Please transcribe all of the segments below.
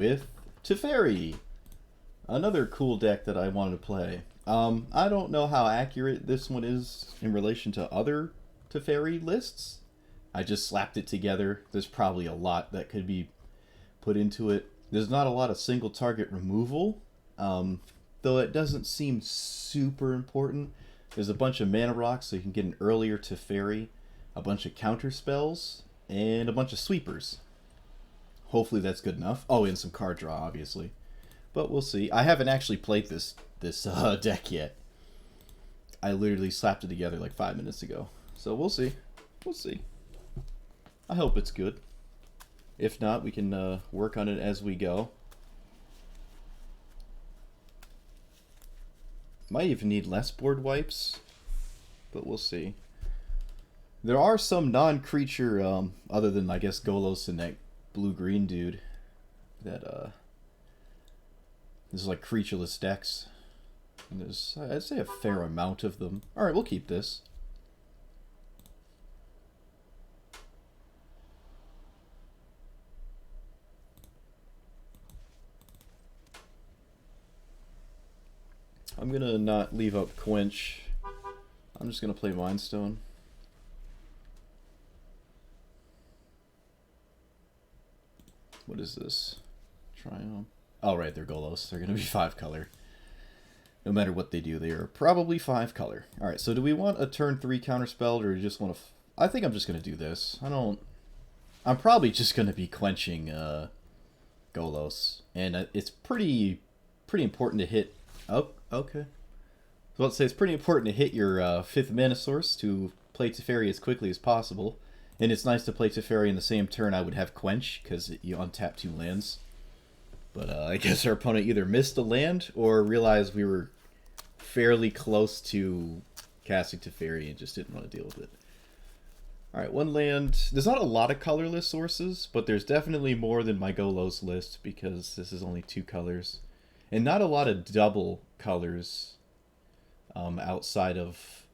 with Teferi, another cool deck that I wanted to play. I don't know how accurate this one is in relation to other Teferi lists. I just slapped it together. There's probably a lot that could be put into it. There's not a lot of single target removal, though it doesn't seem super important. There's a bunch of mana rocks, so you can get an earlier Teferi, a bunch of counter spells, and a bunch of sweepers. Hopefully that's good enough. Oh, and some card draw, obviously. But we'll see. I haven't actually played this deck yet. I literally slapped it together like 5 minutes ago. So we'll see. We'll see. I hope it's good. If not, we can work on it as we go. Might even need less board wipes, but we'll see. There are some non-creature, other than, I guess, Golos and that blue-green dude, that, there's like creatureless decks. And there's, I'd say, a fair amount of them. Alright, we'll keep this. I'm gonna not leave up Quench. I'm just gonna play Mindstone. What is this? Triumph. Oh, right, they're Golos. They're gonna be 5-color. No matter what they do, they are probably 5-color. Alright, so do we want a turn 3 counterspell, or do you just want to... I think I'm just gonna do this. I'm probably just gonna be quenching Golos. And it's pretty important to hit... Oh, okay. So let's say it's pretty important to hit your 5th mana source to play Teferi as quickly as possible. And it's nice to play Teferi in the same turn I would have Quench, because you untap 2 lands. But I guess our opponent either missed a land or realized we were fairly close to casting Teferi and just didn't want to deal with it. Alright, 1 land. There's not a lot of colorless sources, but there's definitely more than my Golos list because this is only 2 colors. And not a lot of double colors outside of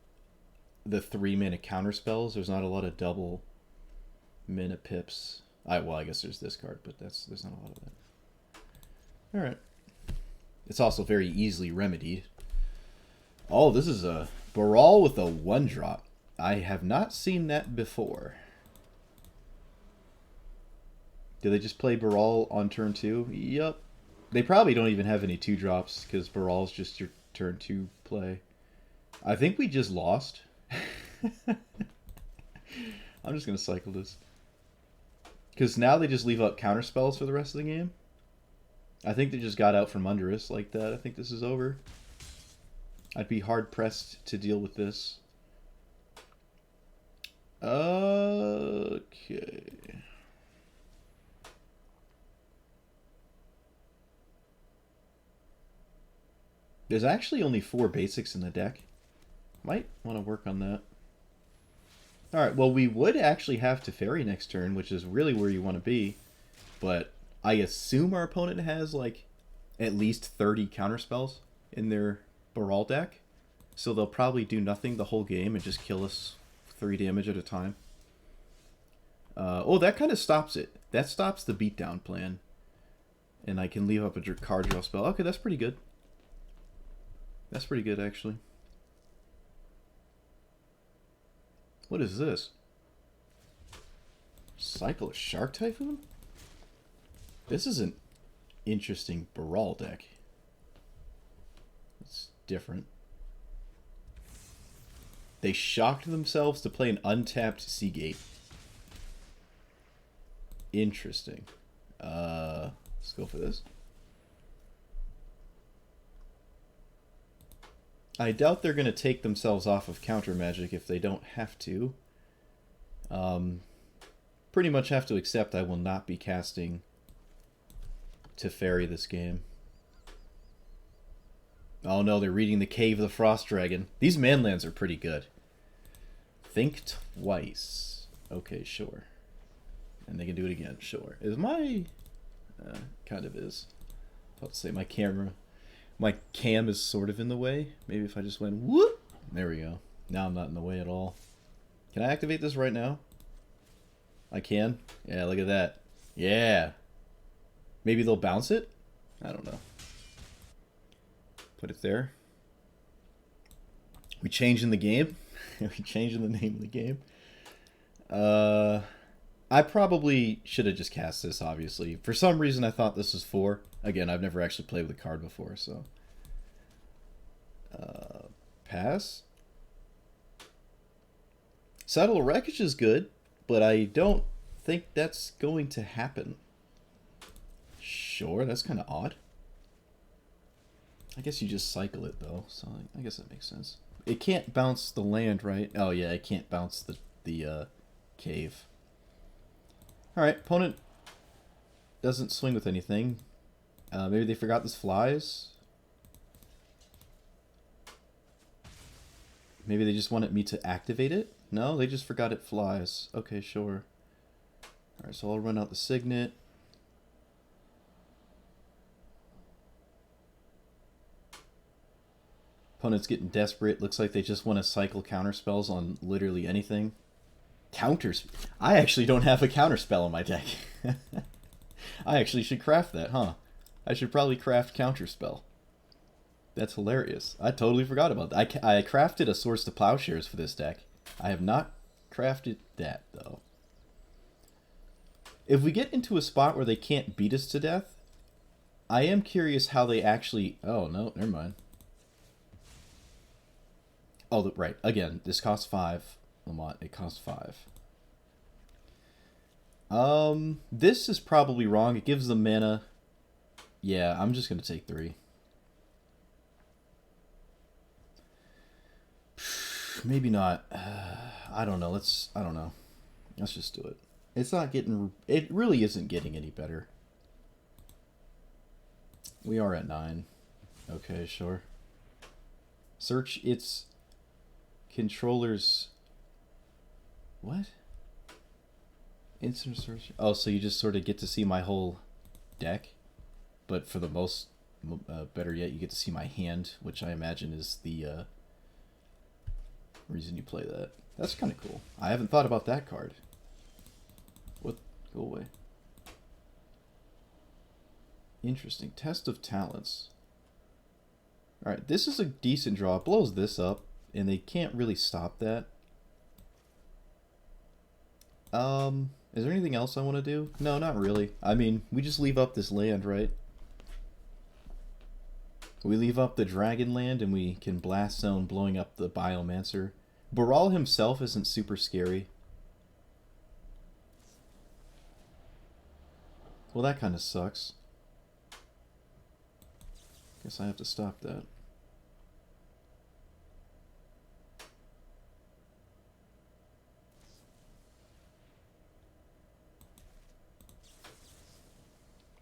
the 3 mana counter spells. There's not a lot of double mana pips. Well, I guess there's this card, but there's not a lot of that. Alright. It's also very easily remedied. Oh, this is a Brawl with a 1-drop. I have not seen that before. Do they just play Brawl on turn 2? Yup. They probably don't even have any 2-drops because Brawl's just your turn 2 play. I think we just lost. I'm just going to cycle this. Because now they just leave up counter spells for the rest of the game. I think they just got out from under us like that. I think this is over. I'd be hard-pressed to deal with this. Okay. There's actually only 4 basics in the deck. Might want to work on that. Alright, well, we would actually have Teferi next turn, which is really where you want to be. But I assume our opponent has, like, at least 30 counterspells in their Brawl deck. So they'll probably do nothing the whole game and just kill us 3 damage at a time. Oh, that kind of stops it. That stops the beatdown plan. And I can leave up a card draw spell. Okay, that's pretty good. That's pretty good, actually. What is this? Cycle of Shark Typhoon? This is an interesting Brawl deck. It's different. They shocked themselves to play an untapped Seagate. Interesting. Let's go for this. I doubt they're going to take themselves off of counter magic if they don't have to. Pretty much have to accept I will not be casting Teferi this game. Oh no, they're reading the Cave of the Frost Dragon. These manlands are pretty good. Think twice. Okay, sure. And they can do it again, sure. Is my... kind of is. Let's say my camera... My cam is sort of in the way. Maybe if I just went whoop. There we go. Now I'm not in the way at all. Can I activate this right now? I can? Yeah, look at that. Yeah. Maybe they'll bounce it? I don't know. Put it there. We changing the game? We changing the name of the game? I probably should have just cast this, obviously. For some reason, I thought this was 4. Again, I've never actually played with a card before, so... pass? Subtle Wreckage is good, but I don't think that's going to happen. Sure, that's kind of odd. I guess you just cycle it, though, so I guess that makes sense. It can't bounce the land, right? Oh, yeah, it can't bounce the cave. Alright, opponent doesn't swing with anything. Maybe they forgot this flies. Maybe they just wanted me to activate it? No, they just forgot it flies. Okay, sure. Alright, so I'll run out the signet. Opponent's getting desperate. Looks like they just want to cycle counterspells on literally anything. Counters? I actually don't have a counterspell in my deck. I actually should craft that, huh? I should probably craft counterspell. That's hilarious. I totally forgot about that. I crafted a Swords to Plowshares for this deck. I have not crafted that, though. If we get into a spot where they can't beat us to death, I am curious how they actually... Oh, no, never mind. Oh, right. Again, this costs 5. Lamont, it costs 5. This is probably wrong. It gives them mana. Yeah, I'm just going to take 3. Maybe not. I don't know. I don't know. Let's just do it. It's not getting... It really isn't getting any better. We are at 9. Okay, sure. Search its controller's... What? Instant search... Oh, so you just sort of get to see my whole deck? But for the most... better yet, you get to see my hand, which I imagine is the reason you play that. That's kind of cool. I haven't thought about that card. What? Go away. Interesting. Test of Talents. Alright, this is a decent draw. It blows this up, and they can't really stop that. Is there anything else I want to do? No, not really. I mean, we just leave up this land, right? We leave up the Dragon Land, and we can Blast Zone, blowing up the Biomancer. Brawl himself isn't super scary. Well, that kind of sucks. Guess I have to stop that.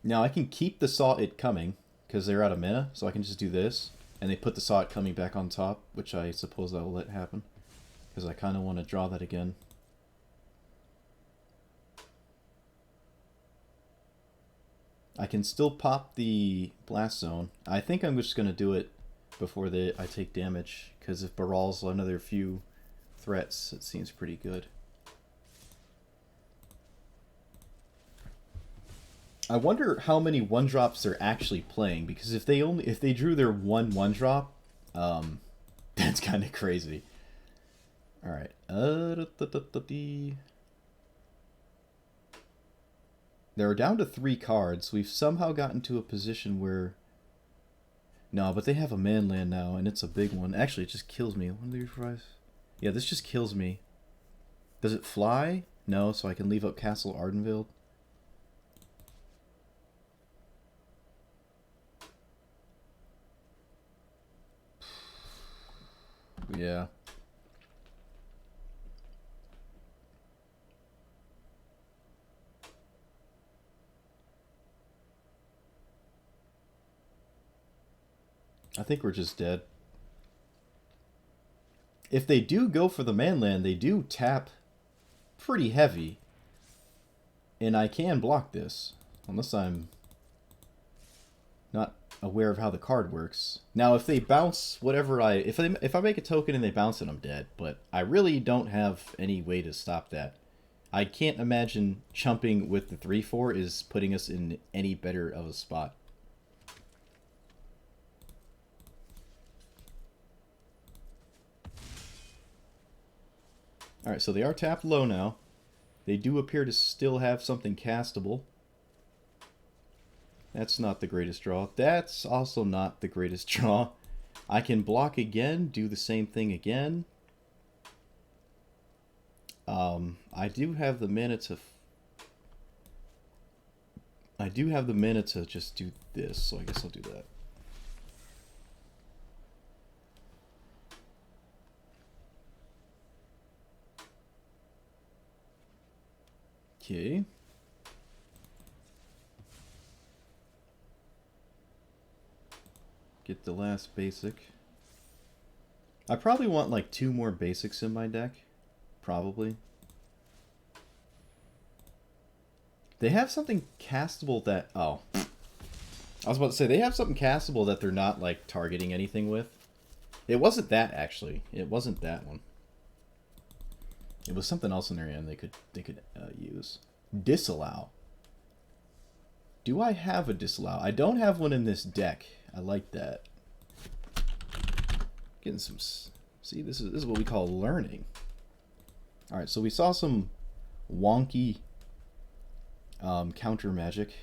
Now I can keep the Saw It Coming, because they're out of mana, so I can just do this, and they put the Saw It Coming back on top, which I suppose I will let happen, because I kind of want to draw that again. I can still pop the Blast Zone. I think I'm just going to do it before I take damage, because if Brawl's another few threats, it seems pretty good. I wonder how many 1-drops they're actually playing, because if they drew their 1/1-drop, that's kind of crazy. All right. They're down to 3 cards. We've somehow gotten to a position where... No, but they have a man land now, and it's a big one. Actually, it just kills me. 1, 2, 3, 5. Yeah, this just kills me. Does it fly? No, so I can leave up Castle Ardenville. Yeah. I think we're just dead. If they do go for the manland, they do tap pretty heavy. And I can block this, unless I'm not aware of how the card works. Now, if they bounce whatever if I make a token and they bounce it, I'm dead. But I really don't have any way to stop that. I can't imagine chumping with the 3/4 is putting us in any better of a spot. Alright, so they are tapped low now. They do appear to still have something castable. That's not the greatest draw. That's also not the greatest draw. I can block again, do the same thing again. I do have the mana to... I do have the mana to just do this, so I guess I'll do that. Okay. Get the last basic. I probably want like 2 more basics in my deck. Probably. They have something castable that... Oh. I was about to say, they have something castable that they're not like targeting anything with. It wasn't that, actually. It wasn't that one. It was something else in their hand they could use. Disallow. Do I have a disallow? I don't have one in this deck. I like that. Getting some... See, this is what we call learning. Alright, so we saw some wonky counter magic.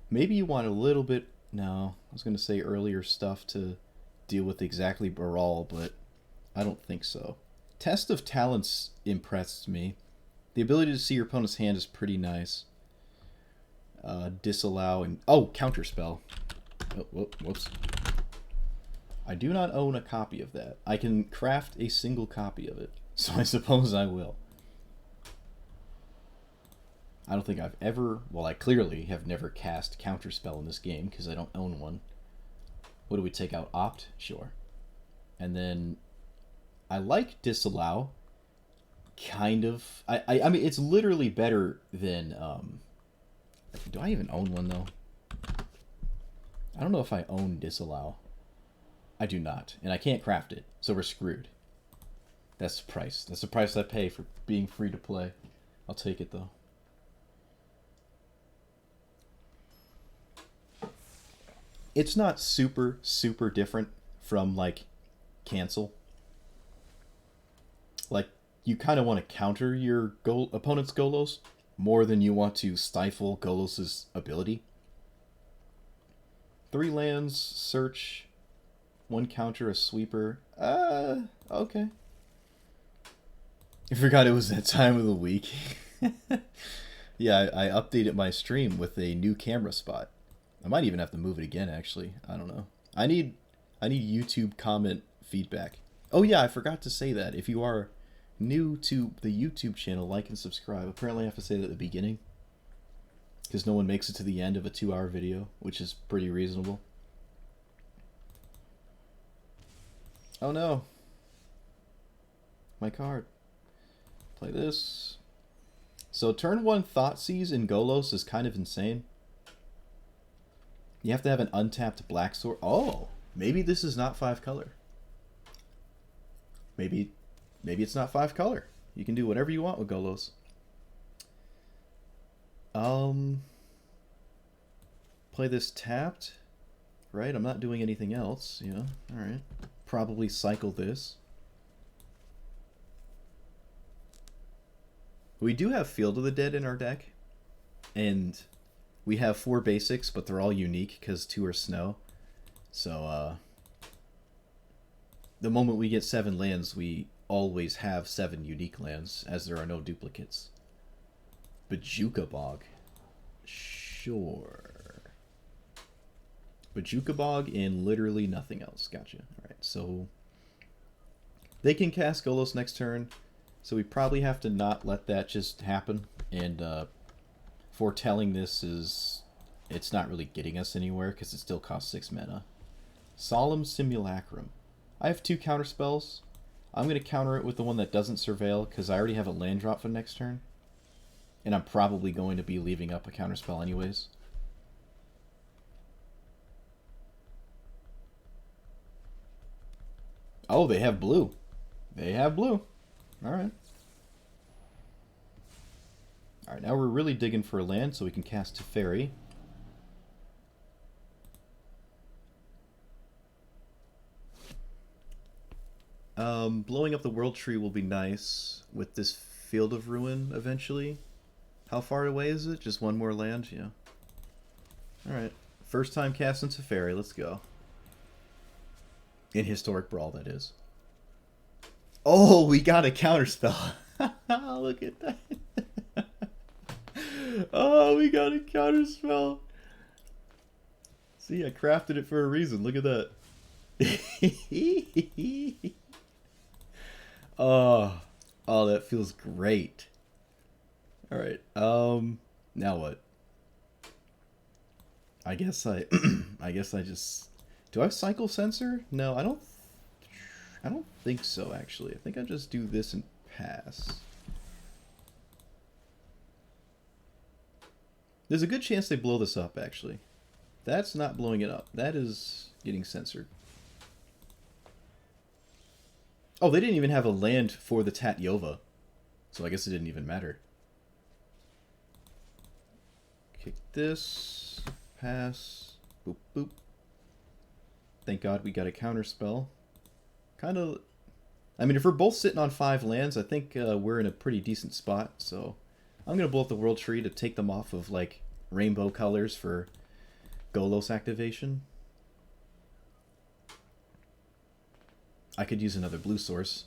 Maybe you want a little bit... No, I was going to say earlier stuff to deal with exactly Brawl, but I don't think so. Test of Talents impressed me. The ability to see your opponent's hand is pretty nice. Disallow and... Oh, Counterspell. Oh, whoops. I do not own a copy of that. I can craft a single copy of it, so I suppose I will. I don't think I've ever... Well, I clearly have never cast Counterspell in this game, because I don't own one. What do we take out? Opt? Sure. And then... I like Disallow. Kind of. I mean, it's literally better than... Do I even own one, though? I don't know if I own Disallow. I do not. And I can't craft it, so we're screwed. That's the price. That's the price I pay for being free to play. I'll take it, though. It's not super, super different from, like, cancel. Like, you kind of want to counter your opponent's Golos more than you want to stifle Golos' ability. 3 lands, search, 1 counter, a sweeper. Okay. I forgot it was that time of the week. Yeah, I updated my stream with a new camera spot. I might even have to move it again, actually. I don't know. I need YouTube comment feedback. Oh yeah, I forgot to say that. If you are new to the YouTube channel, like and subscribe. Apparently I have to say that at the beginning, because no one makes it to the end of a 2-hour video, which is pretty reasonable. Oh no. My card. Play this. So turn 1 Thoughtseize in Golos is kind of insane. You have to have an untapped black sword. Oh, maybe this is not 5 color. Maybe it's not 5 color. You can do whatever you want with Golos. Play this tapped. Right, I'm not doing anything else. Yeah, alright. Probably cycle this. We do have Field of the Dead in our deck. And we have 4 basics, but they're all unique because 2 are snow. So, the moment we get 7 lands, we always have 7 unique lands, as there are no duplicates. Bajuka Bog. Sure. Bajuka Bog and literally nothing else. Gotcha. Alright, so they can cast Golos next turn, so we probably have to not let that just happen. And foretelling this is... it's not really getting us anywhere because it still costs 6 mana. Solemn Simulacrum. I have 2 counter spells. I'm going to counter it with the one that doesn't surveil because I already have a land drop for next turn. And I'm probably going to be leaving up a counter spell anyways. Oh, they have blue. They have blue. Alright. Alright, now we're really digging for a land so we can cast Teferi. Blowing up the World Tree will be nice with this Field of Ruin eventually. How far away is it? Just one more land? Yeah. Alright. First time casting Teferi, let's go. In Historic Brawl, that is. Oh, we got a counterspell. Look at that. Oh, we got a counterspell. See, I crafted it for a reason. Look at that. Oh, that feels great. All right. Now what? I guess I just do I have cycle sensor? No, I don't think so actually. I think I just do this and pass. There's a good chance they blow this up actually. That's not blowing it up. That is getting censored. Oh, they didn't even have a land for the Tatyova. So I guess it didn't even matter. Kick this. Pass. Boop, boop. Thank God we got a counter spell. Kind of... I mean, if we're both sitting on 5 lands, I think we're in a pretty decent spot. So I'm going to blow up the World Tree to take them off of, like, rainbow colors for Golos activation. I could use another blue source.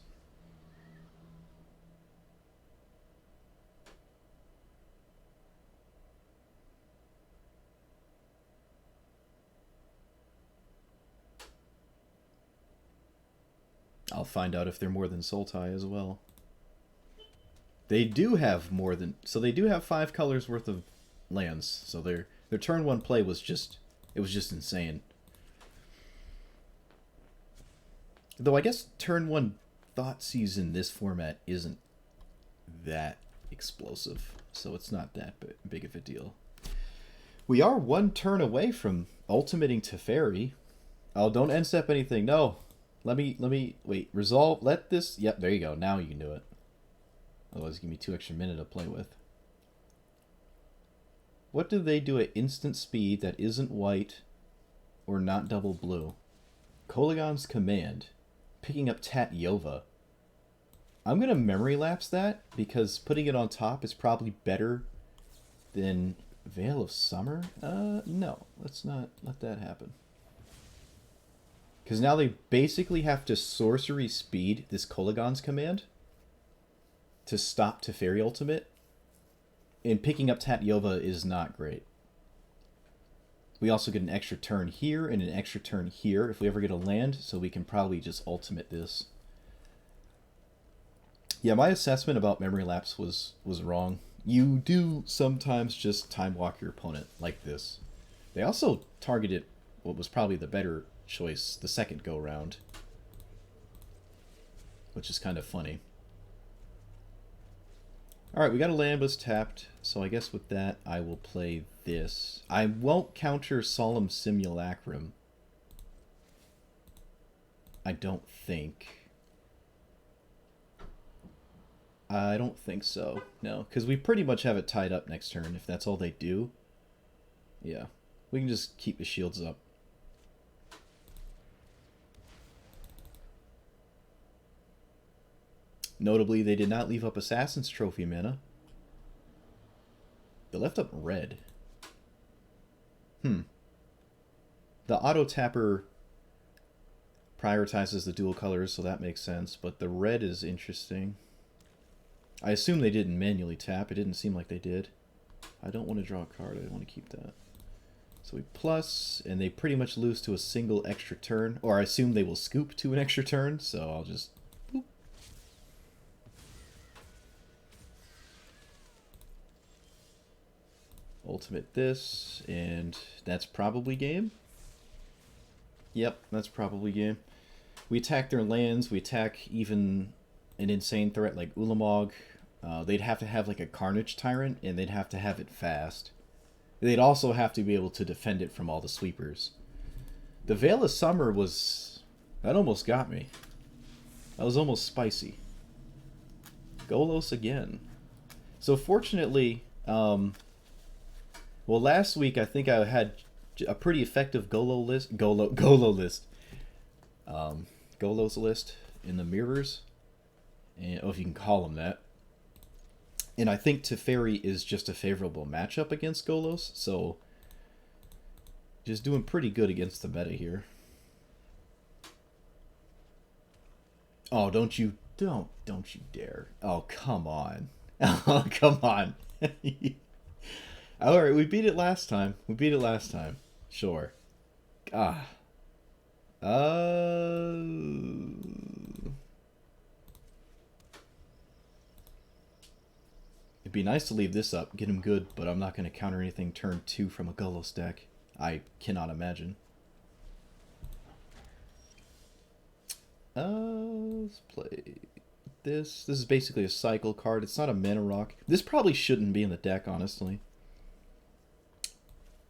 I'll find out if they're more than Sultai as well. They do have more than... So they do have 5 colors worth of lands. So their turn 1 play was just... It was just insane. Though I guess turn 1 Thoughtseize in this format isn't that explosive. So it's not that big of a deal. We are 1 turn away from ultimating Teferi. Oh, don't end step anything. No. Let me wait. Resolve. Let this. Yep, there you go. Now you can do it. Otherwise, give me 2 extra minutes to play with. What do they do at instant speed that isn't white or not double blue? Kolaghan's Command. Picking up Tatyova. I'm going to memory lapse that because putting it on top is probably better than Veil of Summer. No. Let's not let that happen. Because now they basically have to sorcery speed this Kolaghan's Command to stop Teferi Ultimate. And picking up Tatyova is not great. We also get an extra turn here and an extra turn here if we ever get a land, so we can probably just ultimate this. Yeah, my assessment about memory lapse was wrong. You do sometimes just time walk your opponent like this. They also targeted what was probably the better choice the second go round, which is kind of funny. Alright, we got a land was tapped, so I guess with that I will play this. I won't counter Solemn Simulacrum. I don't think. I don't think so, no, because we pretty much have it tied up next turn if that's all they do. Yeah, we can just keep the shields up. Notably, they did not leave up Assassin's Trophy mana. They left up red. The auto-tapper prioritizes the dual colors, so that makes sense, but the red is interesting. I assume they didn't manually tap. It didn't seem like they did. I don't want to draw a card. I want to keep that. So we plus, and they pretty much lose to a single extra turn. Or I assume they will scoop to an extra turn, so I'll just... Boop. Ultimate this, and that's probably game. Yep, that's probably game. We attack their lands, we attack even an insane threat like Ulamog. They'd have to have like a Carnage Tyrant, and they'd have to have it fast. They'd also have to be able to defend it from all the sweepers. The Veil of Summer was... that almost got me. That was almost spicy. Golos again. So fortunately... Well, last week I think I had a pretty effective Golo list. Golo's list in the mirrors, and if you can call them that. And I think Teferi is just a favorable matchup against Golos, so just doing pretty good against the meta here. Oh, don't you dare. Oh, come on. Oh, come on. Alright, we beat it last time. Sure. Ah. It'd be nice to leave this up, get him good, but I'm not going to counter anything turn 2 from a Golos deck. I cannot imagine. Let's play this. This is basically a cycle card. It's not a mana rock. This probably shouldn't be in the deck, honestly.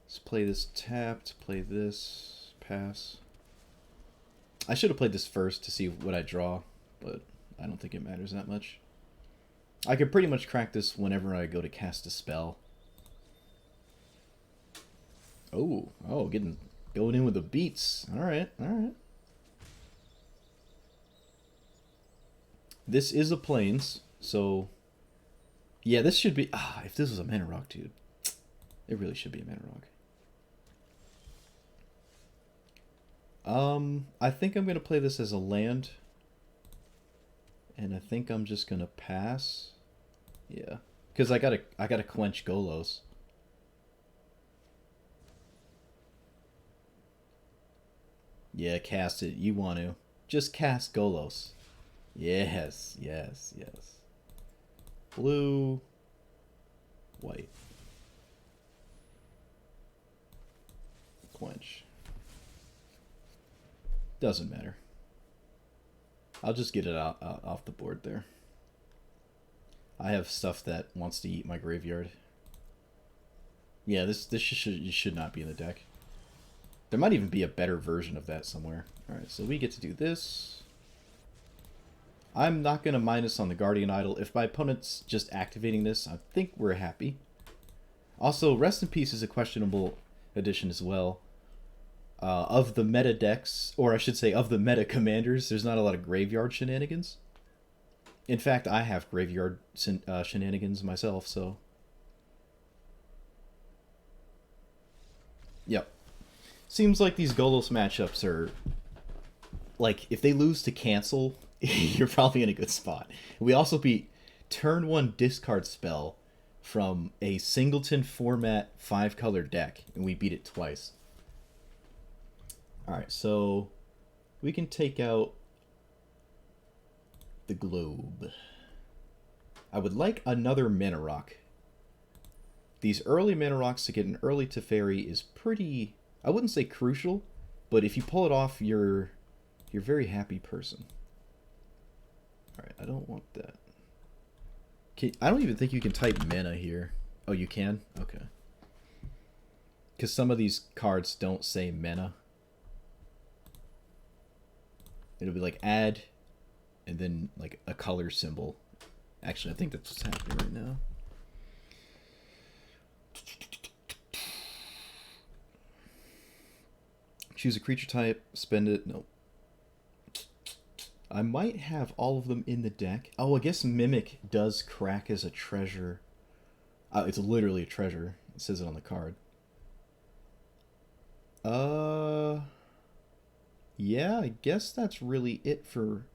Let's play this tapped, play this, pass. I should have played this first to see what I draw, but I don't think it matters that much. I could pretty much crack this whenever I go to cast a spell. Oh, going in with the beats. Alright. This is a plains, so yeah, this should be if this was a mana rock, dude. It really should be a mana rock. I think I'm gonna play this as a land. And I think I'm just gonna pass. Yeah. Because I gotta quench Golos. Yeah, cast it. You want to. Just cast Golos. Yes. Blue. White. Quench. Doesn't matter. I'll just get it out off the board there. I have stuff that wants to eat my graveyard. Yeah, this should not be in the deck. There might even be a better version of that somewhere. Alright, so we get to do this. I'm not going to minus on the Guardian Idol. If my opponent's just activating this, I think we're happy. Also, Rest in Peace is a questionable addition as well. Of the meta decks, or I should say of the meta commanders, there's not a lot of graveyard shenanigans. In fact, I have graveyard shenanigans myself, so... Yep. Seems like these Golos matchups are... Like, if they lose to cancel, you're probably in a good spot. We also beat turn 1 discard spell from a singleton format 5-color deck, and we beat it twice. Alright, so we can take out the globe. I would like another mana rock. These early mana rocks to get an early Teferi is pretty, I wouldn't say crucial, but if you pull it off, you're a very happy person. Alright, I don't want that. I don't even think you can type mana here. Oh, you can? Okay. Because some of these cards don't say mana. It'll be like add, and then like a color symbol. Actually, I think that's what's happening right now. Choose a creature type, spend it. Nope. I might have all of them in the deck. Oh, I guess Mimic does crack as a treasure. It's literally a treasure. It says it on the card. Yeah, I guess that's really it for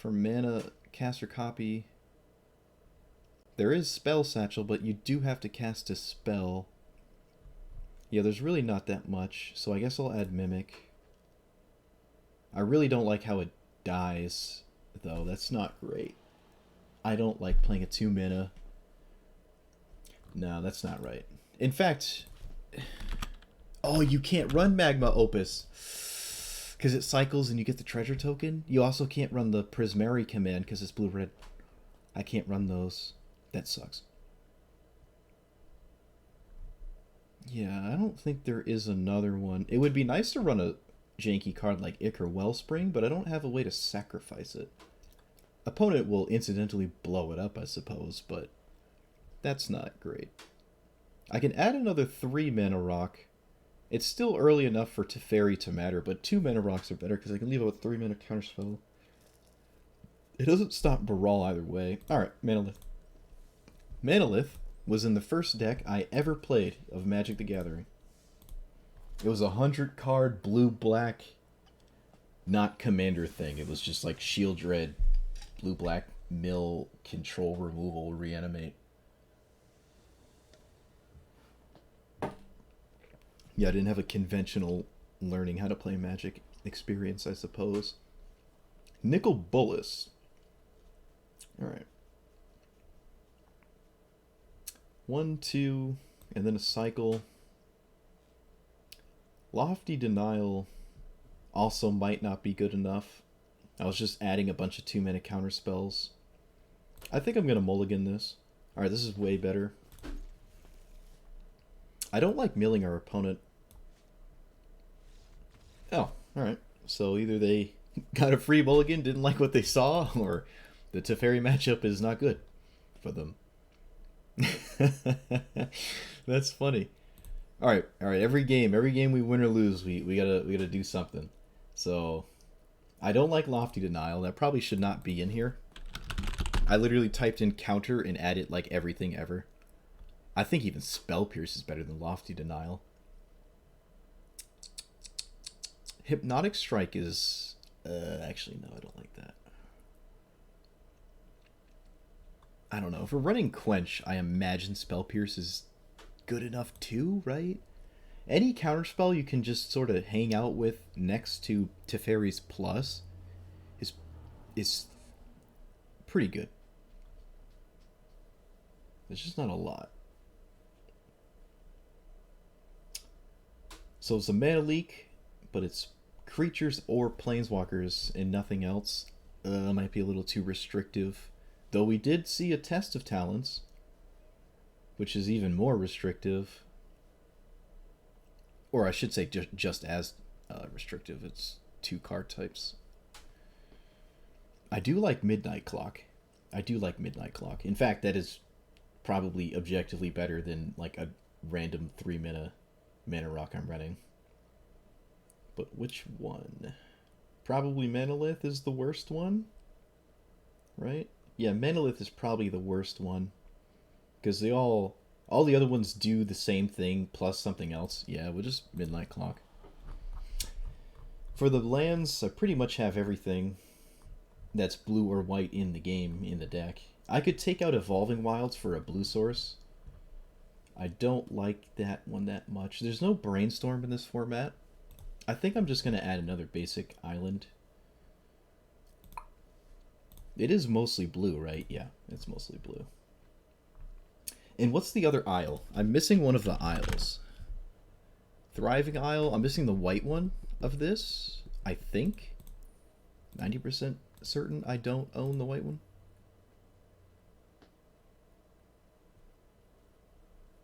mana, cast or copy. There is Spell Satchel, but you do have to cast a spell. Yeah, there's really not that much, so I guess I'll add Mimic. I really don't like how it dies, though. That's not great. I don't like playing a 2 mana. No, that's not right. In fact... Oh, you can't run Magma Opus because it cycles and you get the treasure token. You also can't run the Prismari command because it's blue-red. I can't run those. That sucks. Yeah, I don't think there is another one. It would be nice to run a janky card like Ichor Wellspring, but I don't have a way to sacrifice it. Opponent will incidentally blow it up, I suppose, but That's not great. I can add another 3 mana rock. It's still early enough for Teferi to matter, but 2 mana rocks are better because I can leave out a 3 mana counterspell. It doesn't stop Brawl either way. Alright, Manalith. Manalith was in the first deck I ever played of Magic the Gathering. It was a 100 card blue-black, not commander thing. It was just like Shield Dread, blue-black, mill, control removal, reanimate. Yeah, I didn't have a conventional learning how to play Magic experience, I suppose. Nicol Bolas. Alright. 1, 2, and then a cycle. Lofty Denial also might not be good enough. I was just adding a bunch of 2 mana counter spells. I think I'm going to mulligan this. Alright, this is way better. I don't like milling our opponent. Oh, alright. So either they got a free mulligan, didn't like what they saw, or the Teferi matchup is not good for them. That's funny. All right. Every game we win or lose, we gotta do something. So, I don't like Lofty Denial. That probably should not be in here. I literally typed in counter and added like everything ever. I think even Spell Pierce is better than Lofty Denial. Hypnotic Strike is actually no, I don't like that. I don't know. If we're running Quench, I imagine Spell Pierce is good enough too, right? Any counterspell you can just sort of hang out with next to Teferi's Plus is pretty good. There's just not a lot. So it's a mana leak, but it's creatures or planeswalkers and nothing else. Might be a little too restrictive. Though we did see a Test of Talents, which is even more restrictive. Or I should say just as restrictive. It's 2 card types. I do like Midnight Clock. In fact, that is probably objectively better than like a random 3 mana rock I'm running. But which one? Probably Manalith is the worst one, right? Yeah, Manalith is probably the worst one. Because all the other ones do the same thing plus something else. Yeah, we'll just Midnight Clock. For the lands, I pretty much have everything that's blue or white in the game, in the deck. I could take out Evolving Wilds for a blue source. I don't like that one that much. There's no Brainstorm in this format. I think I'm just going to add another basic island. It is mostly blue, right? Yeah, it's mostly blue. And what's the other isle? I'm missing one of the isles. Thriving Isle. I'm missing the white one of this, I think. 90% certain I don't own the white one.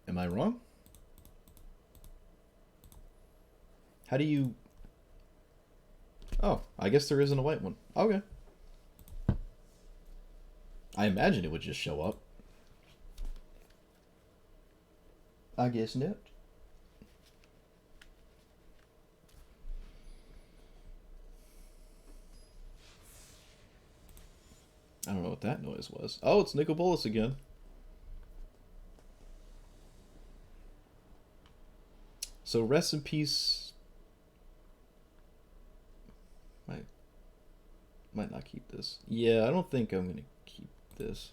Am I wrong? How do you... Oh, I guess there isn't a white one. Okay. I imagine it would just show up. I guess not. I don't know what that noise was. Oh, it's Nicol Bolas again. So rest in peace. Might not keep this. Yeah, I don't think I'm gonna keep this.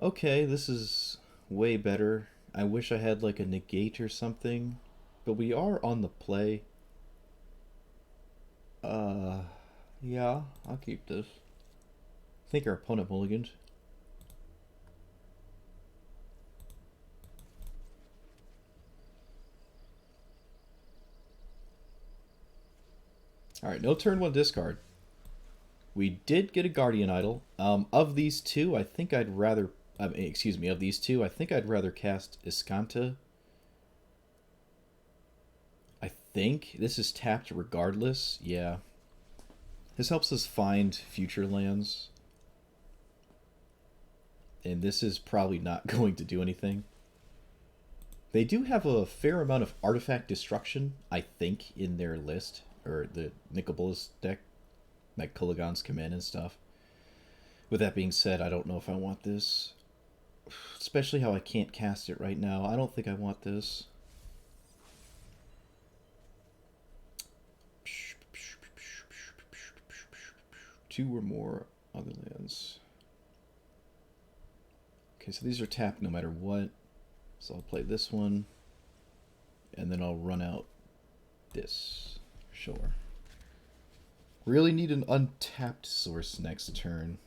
Okay, this is way better. I wish I had like a negate or something, but we are on the play. Yeah, I'll keep this. I think our opponent mulliganed. Alright, no turn 1 discard. We did get a Guardian Idol. Of these two, I think I'd rather... of these two, I think I'd rather cast Iskanta. I think this is tapped regardless. Yeah. This helps us find future lands. And this is probably not going to do anything. They do have a fair amount of artifact destruction, I think, in their list. Or the Nicobolus deck. Like Kuligan's command and stuff. With that being said, I don't know if I want this. Especially how I can't cast it right now. I don't think I want this. Two or more other lands. Okay, so these are tapped no matter what. So I'll play this one. And then I'll run out this. Sure. Really need an untapped source next turn.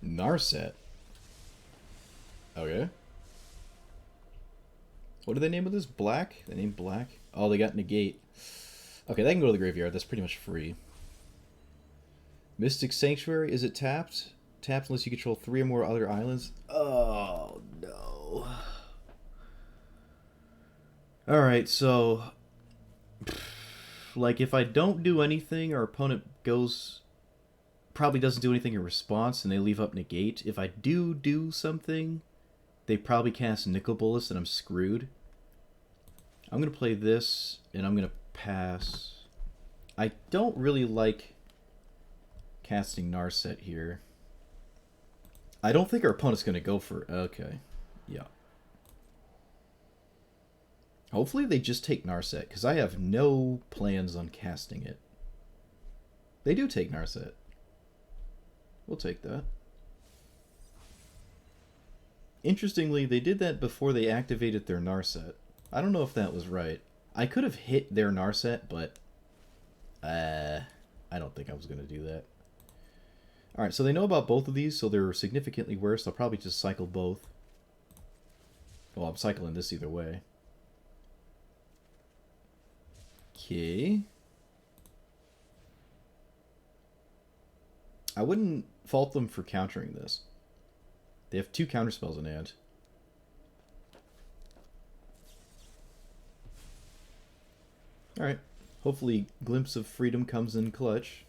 Narset. Okay. What do they name of this? Black? They named Black? Oh, they got Negate. Okay, they can go to the graveyard. That's pretty much free. Mystic Sanctuary. Is it tapped? Tapped unless you control 3 or more other islands. Oh, no. Alright, so... Like, if I don't do anything, our opponent goes... Probably doesn't do anything in response, and they leave up Negate. If I do something, they probably cast Nicobolus, and I'm screwed. I'm going to play this, and I'm going to pass. I don't really like casting Narset here. I don't think our opponent's going to go for... Okay, yeah. Hopefully they just take Narset, because I have no plans on casting it. They do take Narset. We'll take that. Interestingly, they did that before they activated their Narset. I don't know if that was right. I could have hit their Narset, but... I don't think I was going to do that. Alright, so they know about both of these, so they're significantly worse. I'll probably just cycle both. Well, I'm cycling this either way. Okay. I wouldn't fault them for countering this. They have 2 counterspells in hand. Alright. Hopefully Glimpse of Freedom comes in clutch.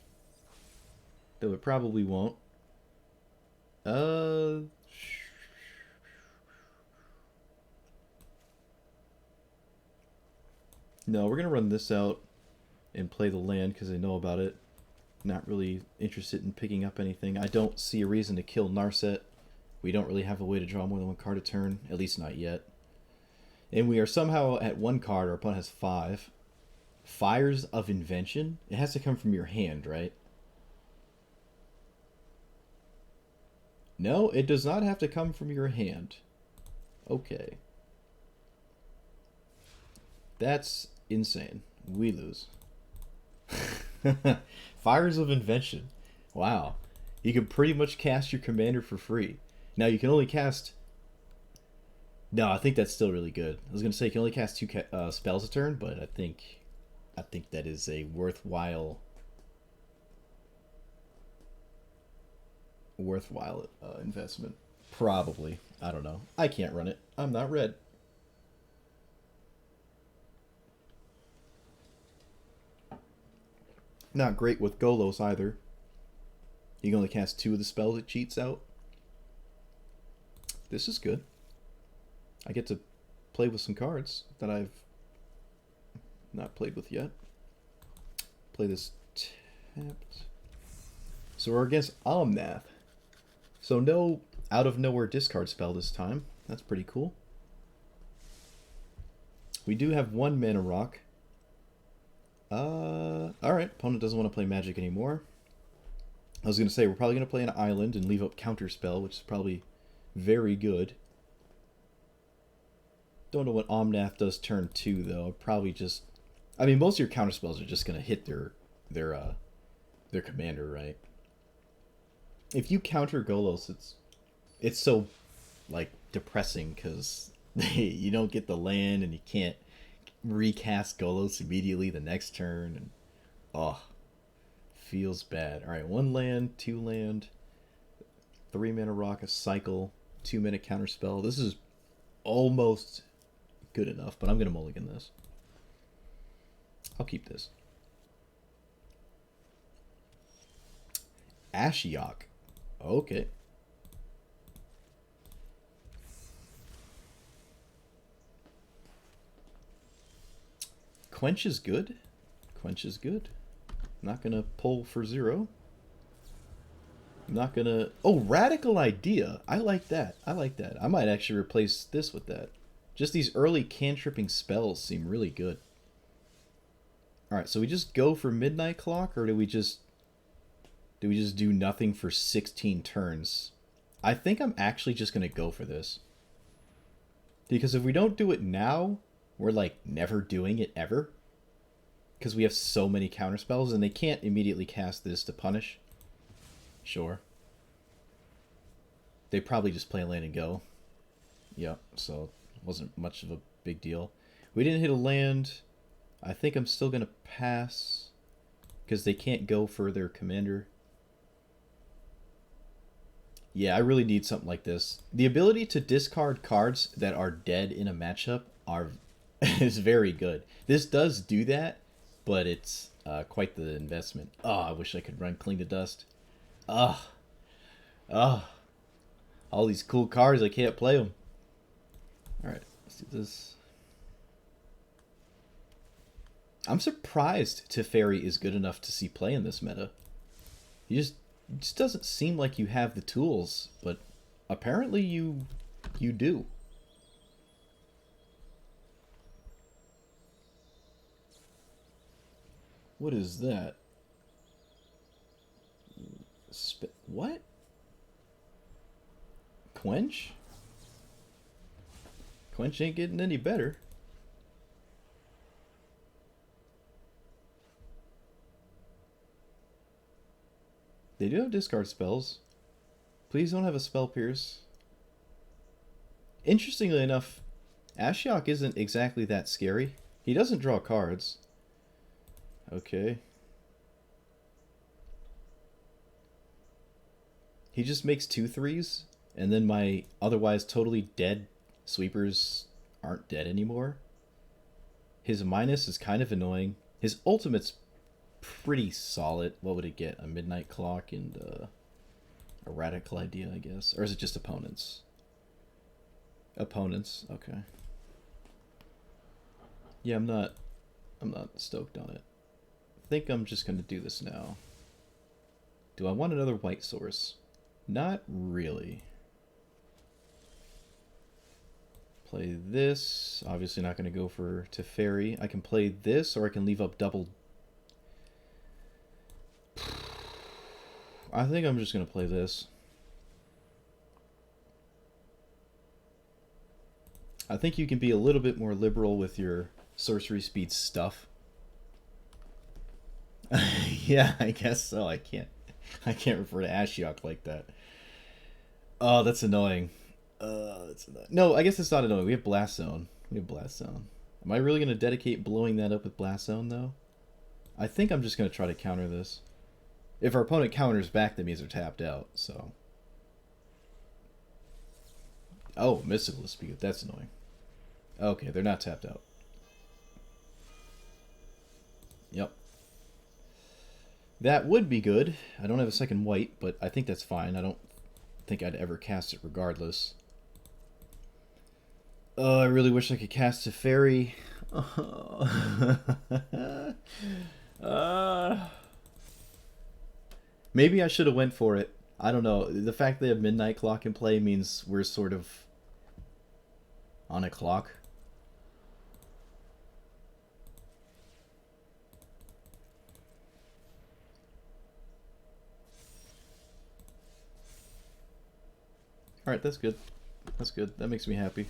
Though it probably won't. No, we're going to run this out and play the land because I know about it. Not really interested in picking up anything. I don't see a reason to kill Narset. We don't really have a way to draw more than 1 card a turn. At least not yet. And we are somehow at 1 card. Our opponent has 5. Fires of Invention? It has to come from your hand, right? No, it does not have to come from your hand. Okay. That's insane. We lose. Fires of Invention. Wow. You can pretty much cast your commander for free. Now, you can only cast... No, I think that's still really good. I was going to say you can only cast 2 spells a turn, but I think that is a worthwhile investment. Probably. I don't know. I can't run it. I'm not red. Not great with Golos either. You can only cast 2 of the spells it cheats out. This is good. I get to play with some cards that I've not played with yet. Play this tapped. So we're against Omnath. So no out of nowhere discard spell this time. That's pretty cool. We do have 1 mana rock. Alright, opponent doesn't want to play Magic anymore. I was going to say, we're probably going to play an island and leave up Counterspell, which is probably very good. Don't know what Omnath does turn 2, though. Probably just... I mean, most of your Counterspells are just going to hit their commander, right? If you counter Golos, it's so, like, depressing, because you don't get the land, and you can't recast Golos immediately the next turn, and oh, feels bad. All right, 1 land, 2 land, 3 mana rock, a cycle, 2 mana counterspell. This is almost good enough, but I'm gonna mulligan this. I'll keep this. Ashiok. Okay. Quench is good. Quench is good. Not gonna pull for 0. Not gonna... Oh, Radical Idea. I like that. I like that. I might actually replace this with that. Just these early cantripping spells seem really good. Alright, so we just go for Midnight Clock, or do we just do nothing for 16 turns? I think I'm actually just gonna go for this. Because if we don't do it now, we're like never doing it ever. Because we have so many counterspells, and they can't immediately cast this to punish. Sure. They probably just play land and go. Yep, so it wasn't much of a big deal. We didn't hit a land. I think I'm still going to pass. Because they can't go for their commander. Yeah, I really need something like this. The ability to discard cards that are dead in a matchup is very good. This does do that, but it's quite the investment. Oh, I wish I could run Cling to Dust. Ugh. Ugh. All these cool cards, I can't play them. Alright, let's do this. I'm surprised Teferi is good enough to see play in this meta. It just doesn't seem like you have the tools, but apparently you do. What is that? What? Quench? Quench ain't getting any better. They do have discard spells. Please don't have a Spell Pierce. Interestingly enough, Ashiok isn't exactly that scary. He doesn't draw cards. Okay. He just makes 2/3s, and then my otherwise totally dead sweepers aren't dead anymore. His minus is kind of annoying. His ultimate's pretty solid. What would it get? A Midnight Clock and a Radical Idea, I guess. Or is it just opponents? Opponents, okay. Yeah, I'm not stoked on it. I think I'm just gonna do this now. Do I want another white source? Not really. Play this. Obviously not gonna go for Teferi. I can play this, or I can leave up double. I think I'm just gonna play this. I think you can be a little bit more liberal with your sorcery speed stuff. Yeah, I guess so. I can't refer to Ashiok like that. Oh, that's annoying. That's annoying. No, I guess it's not annoying. We have Blast Zone. Am I really gonna dedicate blowing that up with Blast Zone though? I think I'm just gonna try to counter this. If our opponent counters back, that means they're tapped out, so. Oh, Mystical Dispute. That's annoying. Okay, they're not tapped out. Yep. That would be good. I don't have a second white, but I think that's fine. I don't think I'd ever cast it regardless. Oh, I really wish I could cast Teferi. Maybe I should have went for it. I don't know. The fact they have Midnight Clock in play means we're sort of on a clock. Alright, that's good. That's good. That makes me happy.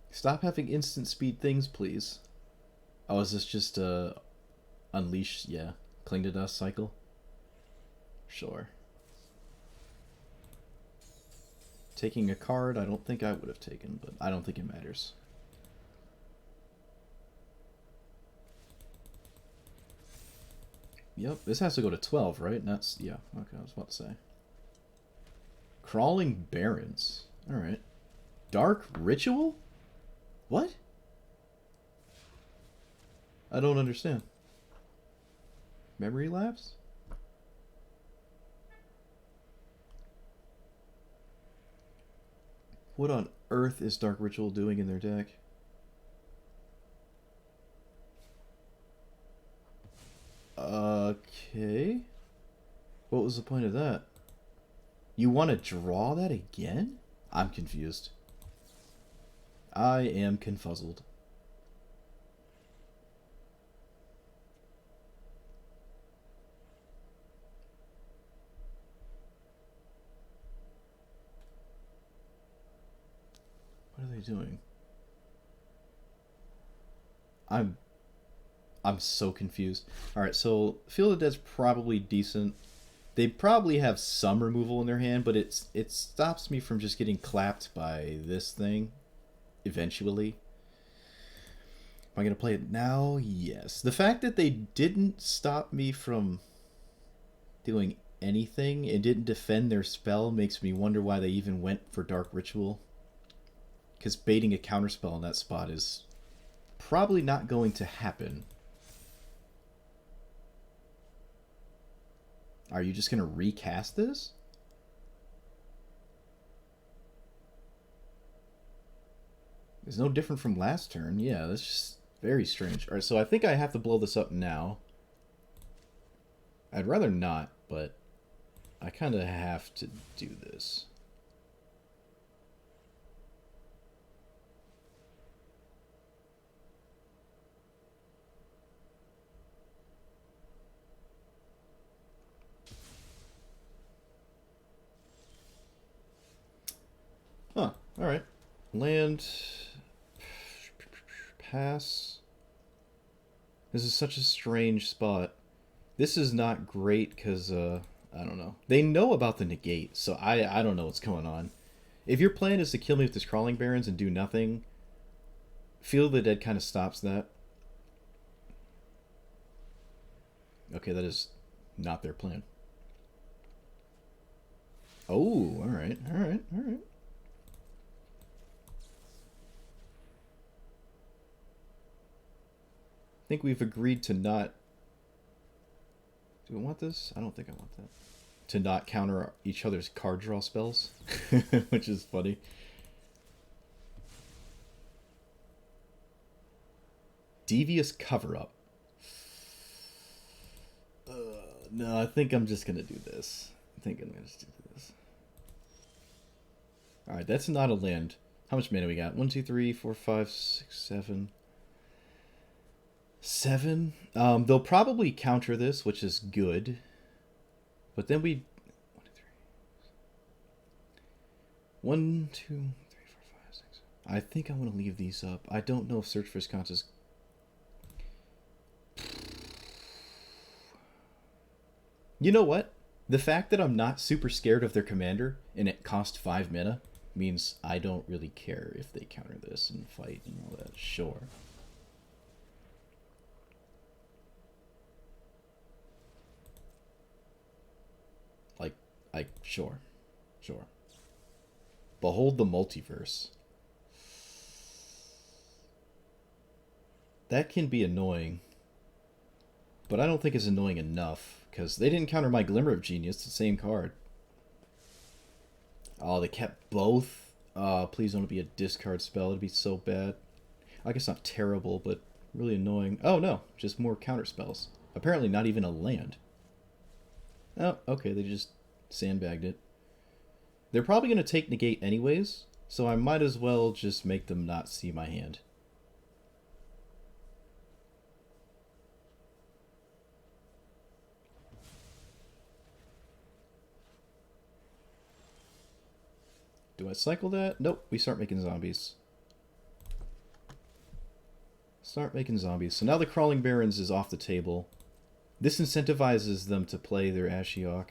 Stop having instant speed things, please. Oh, is this just Unleash? Yeah. Cling to Dust cycle? Sure. Taking a card, I don't think I would have taken, but I don't think it matters. Yep, this has to go to 12, right? That's, yeah, okay, I was about to say. Crawling Barrens. Alright. Dark Ritual? What? I don't understand. Memory lapse? What on earth is Dark Ritual doing in their deck? Okay. What was the point of that? You want to draw that again? I'm confused. I am confuzzled. What are they doing? I'm so confused. Alright, so Field of Dead's probably decent. They probably have some removal in their hand, but it stops me from just getting clapped by this thing eventually. Am I going to play it now? Yes. The fact that they didn't stop me from doing anything and didn't defend their spell makes me wonder why they even went for Dark Ritual. Because baiting a counterspell in that spot is probably not going to happen. Are you just going to recast this? It's no different from last turn. Yeah, that's just very strange. Alright, so I think I have to blow this up now. I'd rather not, but I kind of have to do this. Huh, alright. Land. Pass. This is such a strange spot. This is not great because, I don't know. They know about the negate, so I don't know what's going on. If your plan is to kill me with this Crawling Barrens and do nothing, Field of the Dead kind of stops that. Okay, that is not their plan. Oh, alright, alright, alright. I think we've agreed to not... Do we want this? I don't think I want that. To not counter each other's card draw spells, which is funny. Devious Cover-Up. No, I think I'm just going to do this. I think I'm going to just do this. Alright, that's not a land. How much mana we got? 1, 2, 3, 4, 5, 6, 7... 7. They'll probably counter this, which is good. But then we... 1, 2, 3, 4, 5, 6. I think I want to leave these up. I don't know if Search for Wisconsin is... You know what? The fact that I'm not super scared of their commander and it cost 5 mana means I don't really care if they counter this and fight and all that. Sure. Sure. Behold the Multiverse. That can be annoying. But I don't think it's annoying enough, because they didn't counter my Glimmer of Genius, the same card. Oh, they kept both? Please don't be a discard spell, it'd be so bad. I guess not terrible, but really annoying. Oh no, just more counter spells. Apparently not even a land. Oh, okay, they just sandbagged it. They're probably going to take negate anyways, so I might as well just make them not see my hand. Do I cycle that? Nope, we start making zombies. Start making zombies. So now the Crawling Barrens is off the table. This incentivizes them to play their Ashiok.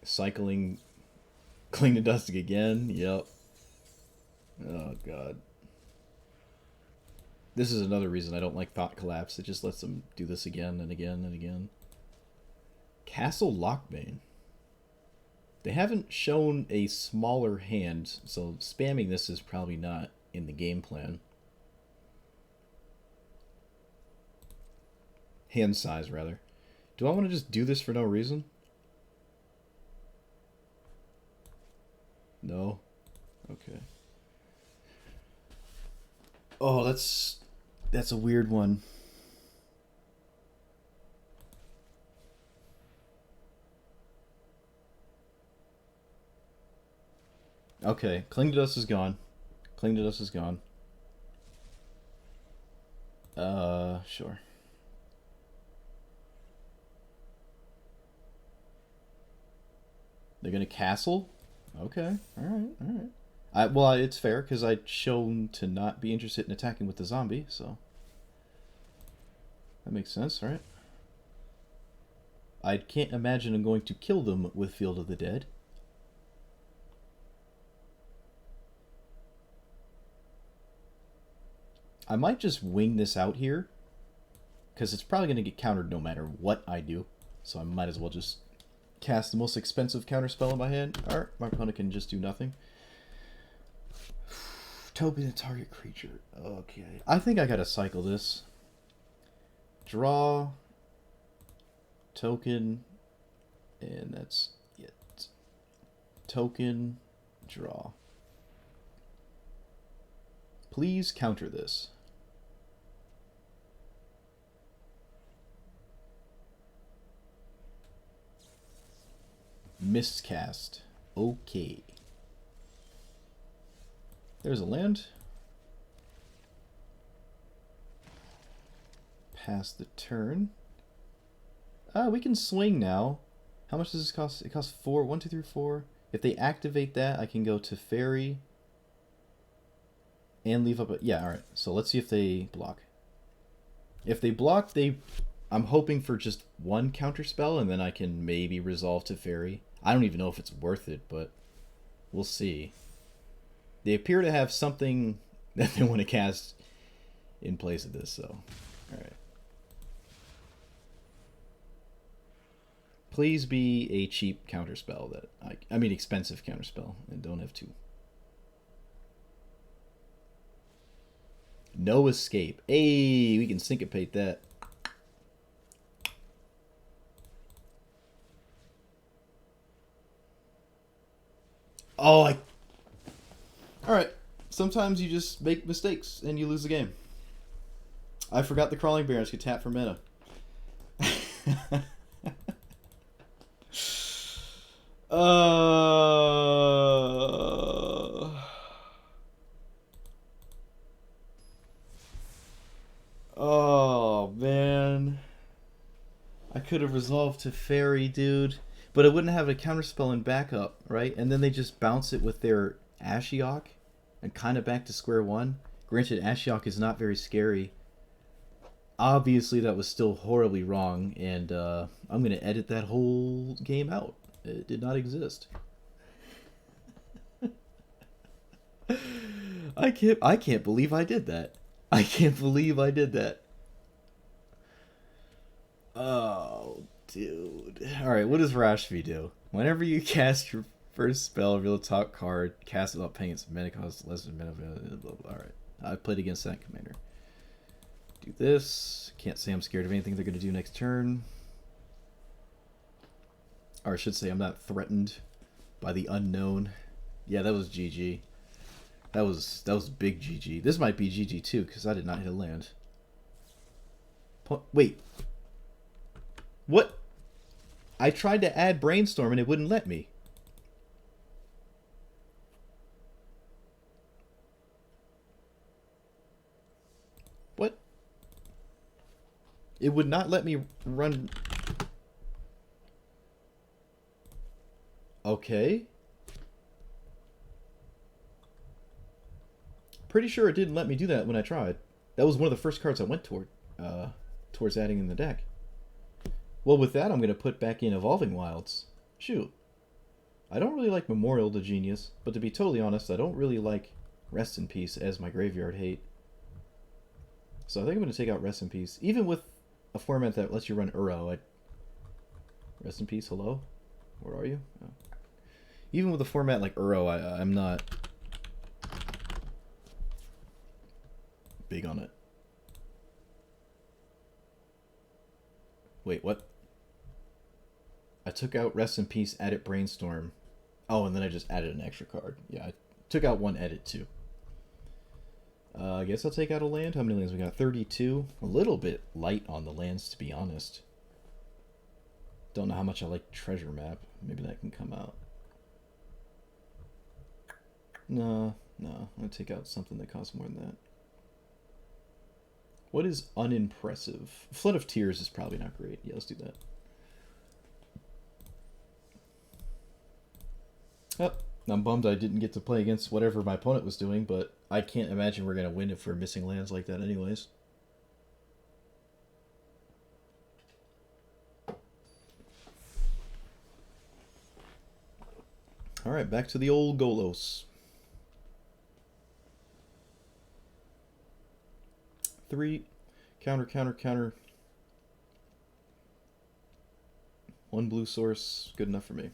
Cycling Cling to Dusting again. Yep. Oh, God. This is another reason I don't like Thought Collapse. It just lets them do this again and again and again. Castle Lockbane. They haven't shown a smaller hand, so spamming this is probably not in the game plan. Hand size, rather. Do I want to just do this for no reason? No? Okay. Oh, that's a weird one. Okay, Cling to Dust is gone. Cling to Dust is gone. Sure. They're gonna castle? Okay, alright. Well, it's fair, because I'd shown to not be interested in attacking with the zombie, so... That makes sense, right? I can't imagine I'm going to kill them with Field of the Dead. I might just wing this out here, because it's probably going to get countered no matter what I do. So I might as well just cast the most expensive counterspell in my hand. Alright, my opponent can just do nothing. Token a target creature. Okay. I think I gotta cycle this. Draw. Token. And that's it. Token. Draw. Please counter this. Miscast. Okay. There's a land. Pass the turn. We can swing now. How much does this cost? It costs 4. 1, 2, 3, 4. If they activate that, I can go to Teferi. And leave up a... Yeah, alright. So let's see if they block. If they block, I'm hoping for just one counter spell, and then I can maybe resolve Teferi. I don't even know if it's worth it, but we'll see. They appear to have something that they want to cast in place of this, so... Alright. Please be a cheap counterspell that... I mean expensive counterspell, and don't have two. No escape. Hey, we can syncopate that. Oh, Alright. Sometimes you just make mistakes and you lose the game. I forgot the Crawling Barons could tap for mana. Oh, man. I could have resolved Teferi, dude. But it wouldn't have a counterspell in backup, right? And then they just bounce it with their Ashiok and kind of back to square one. Granted, Ashiok is not very scary. Obviously, that was still horribly wrong, and I'm going to edit that whole game out. It did not exist. I can't believe I did that. I can't believe I did that. Oh, dude. Alright, what does Rashvi do? Whenever you cast your first spell, reveal the top card, cast it without paying its mana cost less than mana. Alright. I played against that commander. Do this. Can't say I'm scared of anything they're going to do next turn. Or I should say I'm not threatened by the unknown. Yeah, that was GG. That was big GG. This might be GG too, because I did not hit a land. Wait. What? I tried to add Brainstorm and it wouldn't let me. What? It would not let me run... Okay. Pretty sure it didn't let me do that when I tried. That was one of the first cards I went towards adding in the deck. Well, with that, I'm going to put back in Evolving Wilds. Shoot. I don't really like Memorial to Genius, but to be totally honest, I don't really like Rest in Peace as my graveyard hate. So I think I'm going to take out Rest in Peace. Even with a format that lets you run Uro, Rest in Peace, hello? Where are you? Oh. Even with a format like Uro, I'm not big on it. Wait, what? I took out Rest in Peace, Edit Brainstorm. Oh, and then I just added an extra card. Yeah, I took out one edit too. I guess I'll take out a land. How many lands we got? 32. A little bit light on the lands, to be honest. Don't know how much I like Treasure Map. Maybe that can come out. No. I'm going to take out something that costs more than that. What is unimpressive? Flood of Tears is probably not great. Yeah, let's do that. Oh, I'm bummed I didn't get to play against whatever my opponent was doing, but I can't imagine we're going to win if we're missing lands like that anyways. Alright, back to the old Golos. 3. Counter. 1 blue source. Good enough for me.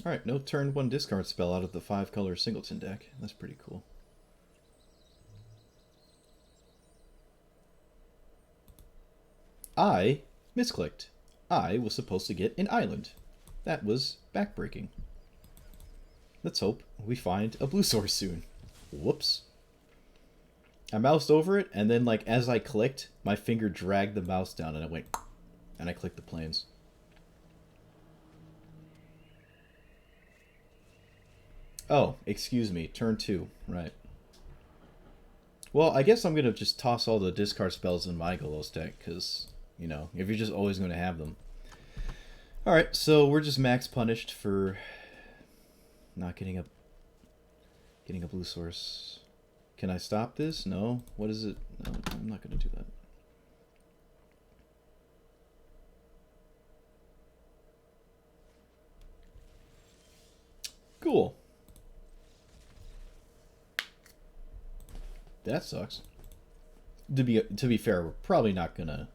Alright, no turn 1 discard spell out of the 5-color singleton deck. That's pretty cool. I misclicked. I was supposed to get an island. That was backbreaking. Let's hope we find a blue source soon. Whoops. I moused over it, and then, like, as I clicked, my finger dragged the mouse down, and I went... and I clicked the planes. Oh, excuse me. Turn 2. Right. Well, I guess I'm going to just toss all the discard spells in my Golos deck, because... you know, if you're just always going to have them. Alright, so we're just max punished for not getting a blue source. Can I stop this? No. What is it? No, I'm not going to do that. Cool. That sucks. To be fair, we're probably not going to...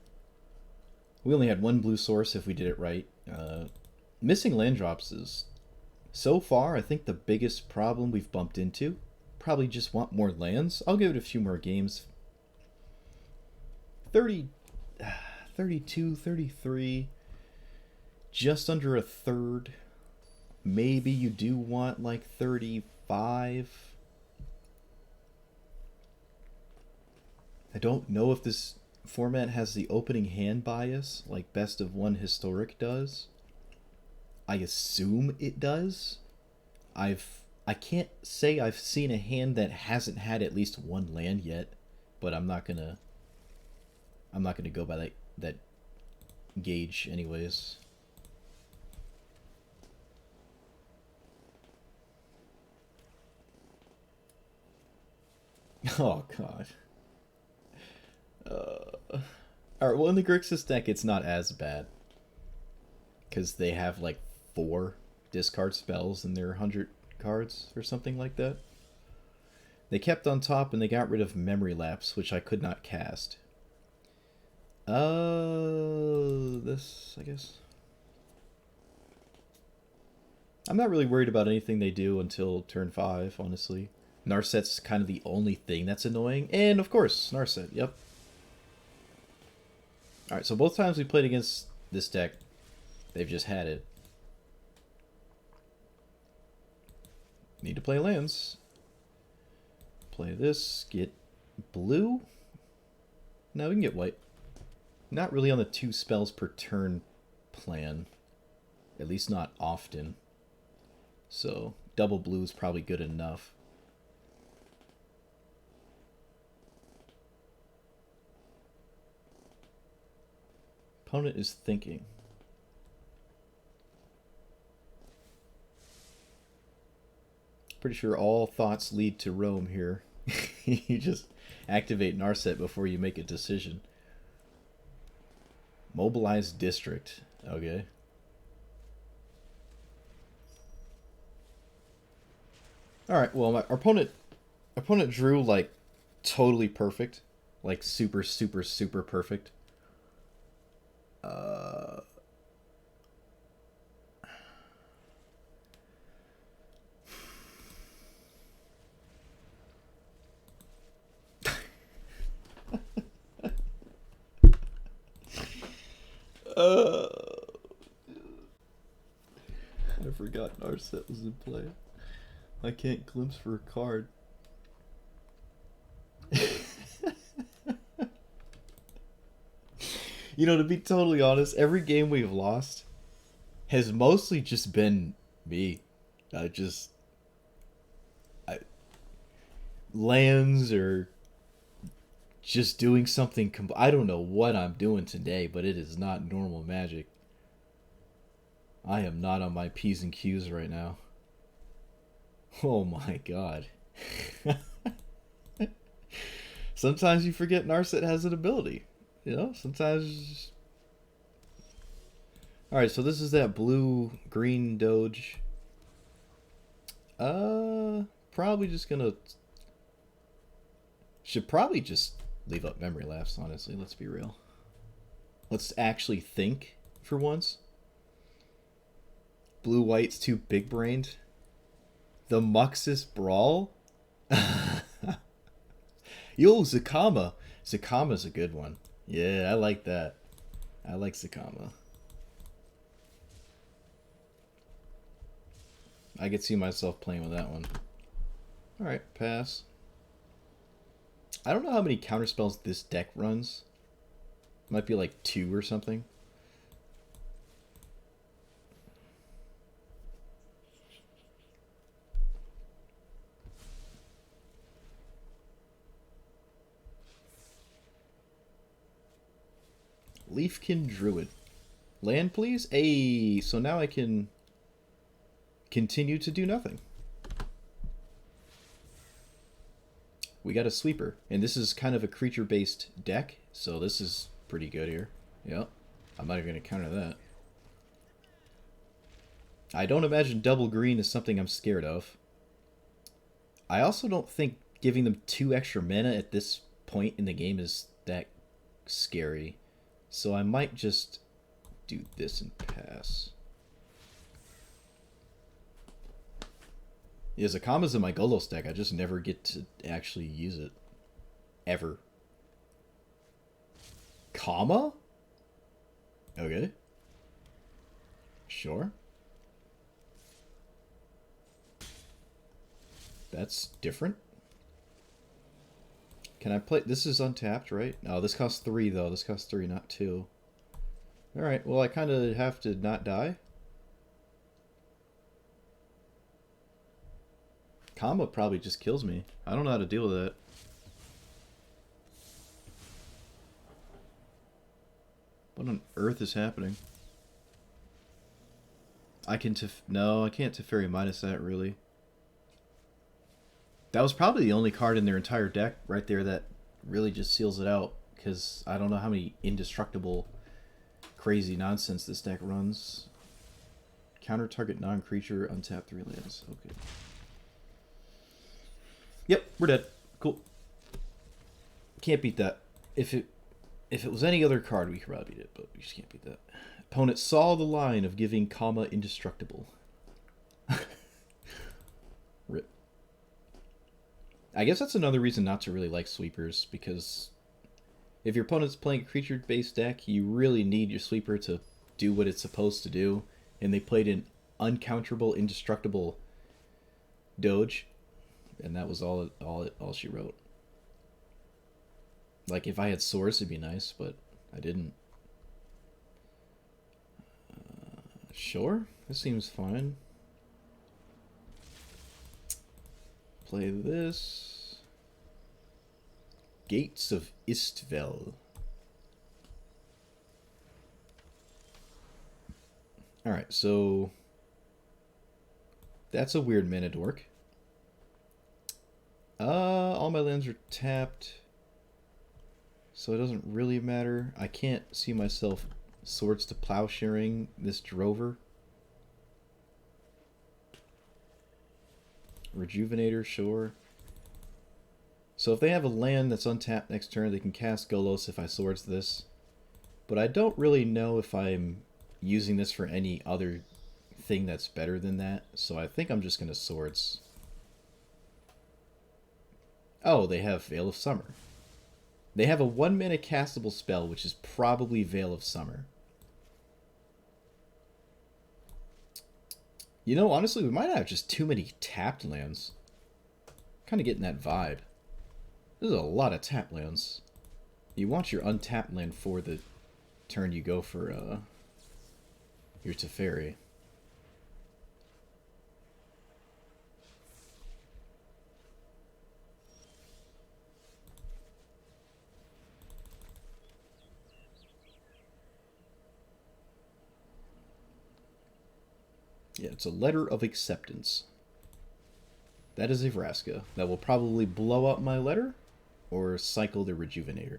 we only had 1 blue source if we did it right. Missing land drops is, so far, I think the biggest problem we've bumped into. Probably just want more lands. I'll give it a few more games. 30, 32, 33. Just under a third. Maybe you do want like 35. I don't know if this format has the opening hand bias like Best of One Historic does. I assume it does. I can't say I've seen a hand that hasn't had at least 1 land yet, but I'm not gonna go by that gauge anyways. Oh god. Alright, well in the Grixis deck it's not as bad. Because they have like 4 discard spells in their 100 cards or something like that. They kept on top and they got rid of Memory Lapse, which I could not cast. This, I guess. I'm not really worried about anything they do until turn 5, honestly. Narset's kind of the only thing that's annoying. And, of course, Narset, yep. Alright, so both times we played against this deck, they've just had it. Need to play lands. Play this, get blue? No, we can get white. Not really on the 2 spells per turn plan. At least not often. So, double blue is probably good enough. Opponent is thinking. Pretty sure all thoughts lead to Rome here. You just activate Narset before you make a decision. Mobilize district. Okay. Alright, well, our opponent Opponent drew like totally perfect, like super super super perfect. Uh, uh, I forgot Narset was in play. I can't glimpse for a card. You know, to be totally honest, every game we've lost has mostly just been me. I just lands or just doing something. I don't know what I'm doing today, but it is not normal Magic. I am not on my P's and Q's right now. Oh my god. Sometimes you forget Narset has an ability. You know, sometimes. Alright, so this is that blue-green Doge. Probably just gonna. Should probably just leave up Memory Lapse, honestly. Let's be real. Let's actually think for once. Blue-white's too big-brained. The Muxus Brawl? Yo, Zakama. Zakama's a good one. Yeah, I like that. I like Zakama. I could see myself playing with that one. Alright, pass. I don't know how many counterspells this deck runs. Might be like 2 or something. Leafkin Druid. Land, please? Hey, so now I can continue to do nothing. We got a sweeper. And this is kind of a creature-based deck, so this is pretty good here. Yep. I'm not even going to counter that. I don't imagine double green is something I'm scared of. I also don't think giving them 2 extra mana at this point in the game is that scary. So I might just do this and pass. Yeah, Zakama's in my Golos deck. I just never get to actually use it. Ever. Kama? Okay. Sure. That's different. Can I play... This is untapped, right? No, this costs 3, though. This costs 3, not 2. Alright, well, I kind of have to not die. Kama probably just kills me. I don't know how to deal with that. What on earth is happening? I can no, I can't Teferi minus that, really. That was probably the only card in their entire deck right there that really just seals it out. Because I don't know how many indestructible, crazy nonsense this deck runs. Counter target non-creature, untap 3 lands. Okay. Yep, we're dead. Cool. Can't beat that. If it was any other card, we could probably beat it, but we just can't beat that. Opponent saw the line of giving Kama indestructible. Rip. I guess that's another reason not to really like sweepers, because if your opponent's playing a creature-based deck, you really need your sweeper to do what it's supposed to do, and they played an uncounterable, indestructible Doge, and that was all she wrote. Like, if I had Source, it'd be nice, but I didn't. Sure, this seems fine. Play this. Gates of Istvel. Alright, so that's a weird mana dork. All my lands are tapped, so it doesn't really matter. I can't see myself Swords to Plowsharing this Drover. Rejuvenator, sure. So if they have a land that's untapped next turn, they can cast Golos if I swords this. But I don't really know if I'm using this for any other thing that's better than that. So I think I'm just going to swords. Oh, they have Veil of Summer. They have a 1-mana castable spell, which is probably Veil of Summer. You know, honestly, we might have just too many tapped lands. Kind of getting that vibe. There's a lot of tapped lands. You want your untapped land for the turn you go for your Teferi. Yeah, it's a letter of acceptance. That is a Vraska. That will probably blow up my letter or cycle the Rejuvenator.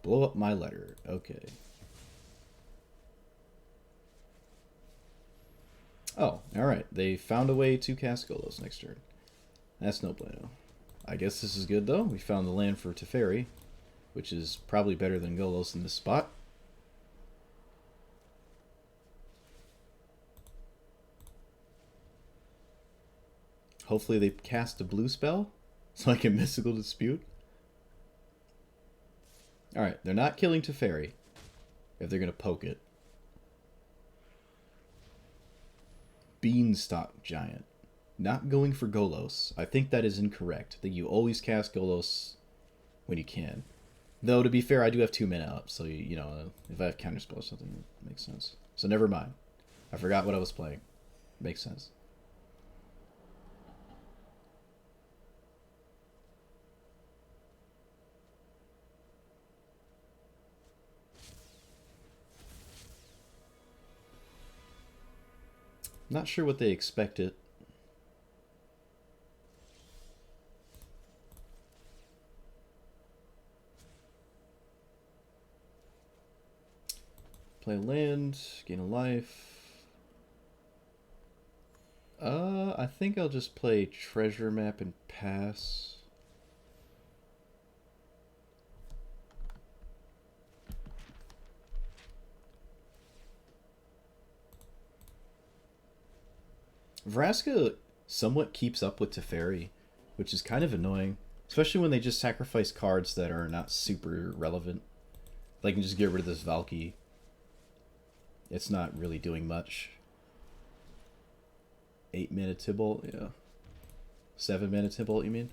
Blow up my letter. Okay. Oh, alright. They found a way to cast Golos next turn. That's no bueno. I guess this is good, though. We found the land for Teferi, which is probably better than Golos in this spot. Hopefully they cast a blue spell, so I can Mystical Dispute. Alright, they're not killing Teferi if they're going to poke it. Beanstalk Giant. Not going for Golos. I think that is incorrect. I think you always cast Golos when you can. Though, to be fair, I do have 2 mana up, so, you know, if I have Counterspell or something, it makes sense. So never mind. I forgot what I was playing. Makes sense. Not sure what they expected. Play land, gain a life. I think I'll just play Treasure Map and pass. Vraska somewhat keeps up with Teferi, which is kind of annoying. Especially when they just sacrifice cards that are not super relevant. They can just get rid of this Valky. It's not really doing much. 8 mana Tibalt, yeah. 7 mana Tibalt, you mean?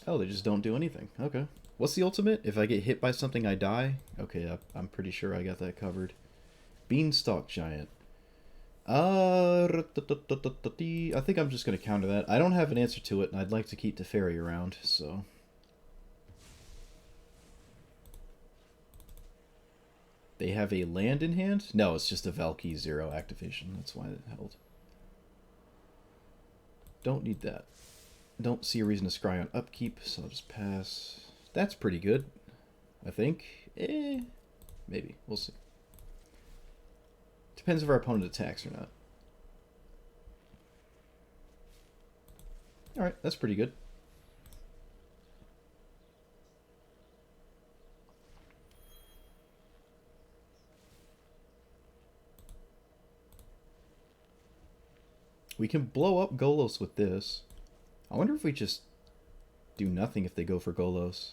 Oh, they just don't do anything. Okay. What's the ultimate? If I get hit by something, I die? Okay, I'm pretty sure I got that covered. Beanstalk Giant. I think I'm just going to counter that. I don't have an answer to it, and I'd like to keep Teferi around, so... They have a land in hand? No, it's just a Valky 0 activation. That's why it held. Don't need that. Don't see a reason to scry on upkeep, so I'll just pass. That's pretty good, I think. Maybe. We'll see. Depends if our opponent attacks or not. Alright, that's pretty good. We can blow up Golos with this. I wonder if we just do nothing if they go for Golos.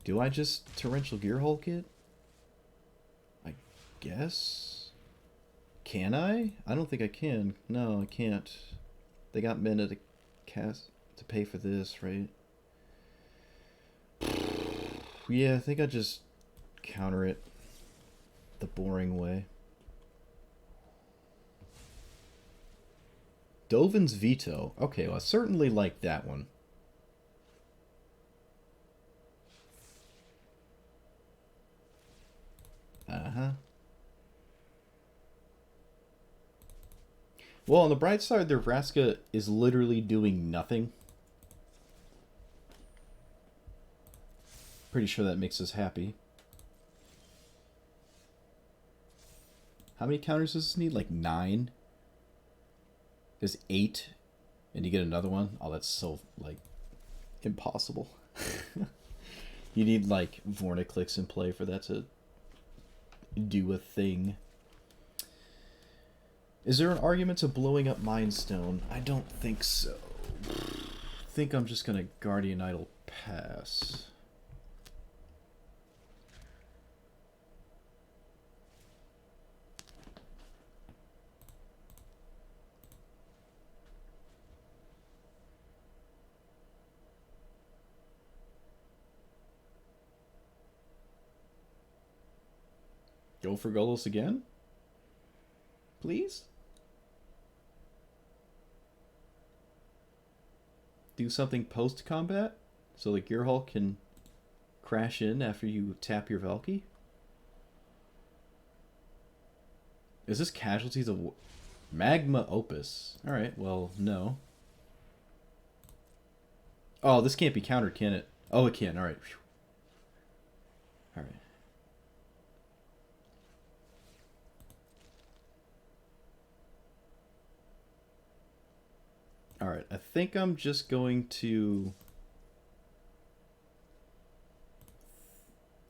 Do I just Torrential Gearhulk it? I guess? Can I? I don't think I can. No, I can't. They got mana to cast to pay for this, right? Yeah, I think I just counter it the boring way. Dovin's Veto. Okay, well, I certainly like that one. Uh-huh. Well, on the bright side, their Vraska is literally doing nothing. Pretty sure that makes us happy. How many counters does this need? Like 9? There's 8, and you get another one. Oh, that's so, like, impossible. You need, like, Vorniclix in play for that to do a thing. Is there an argument to blowing up Mind Stone? I don't think so. I think I'm just gonna Guardian Idol pass. Go for Golos again? Please? Do something post-combat? So the Gearhulk can crash in after you tap your Valky? Is this Casualties of Magma Opus? Alright, well, no. Oh, this can't be countered, can it? Oh, it can. Alright. Alright. Alright, I think I'm just going to...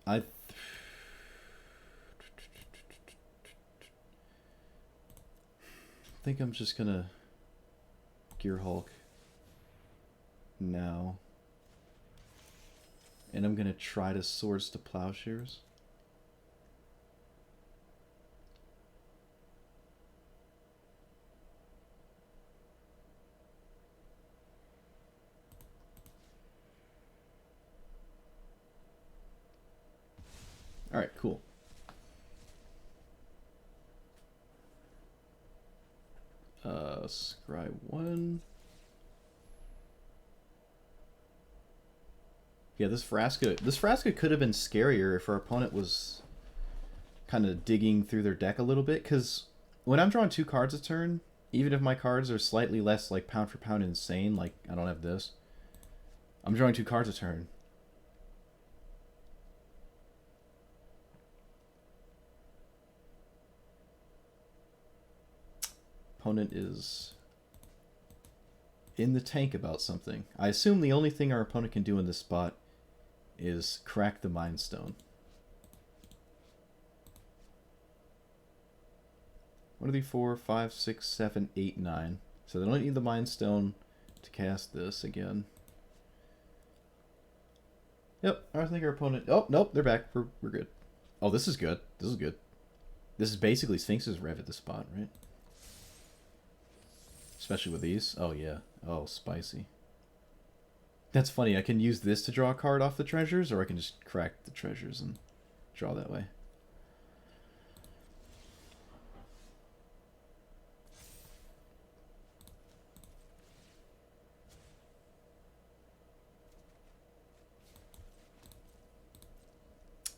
I think I'm just gonna Gearhulk now. And I'm gonna try to Swords to Plowshares. Alright, cool. Scry 1. Yeah, this Vraska could have been scarier if our opponent was kind of digging through their deck a little bit, because when I'm drawing 2 cards a turn, even if my cards are slightly less like pound for pound insane, like I don't have this, I'm drawing 2 cards a turn. Opponent is in the tank about something. I assume the only thing our opponent can do in this spot is crack the Mind Stone. 1, 2, 3, 4, 5, 6, 7, 8, 9. So they don't need the Mind Stone to cast this again. Yep, I think our opponent... Oh, nope, they're back. We're good. Oh, this is good. This is good. This is basically Sphinx's Rev at the spot, right? Especially with these. Oh, yeah. Oh, spicy. That's funny. I can use this to draw a card off the treasures, or I can just crack the treasures and draw that way.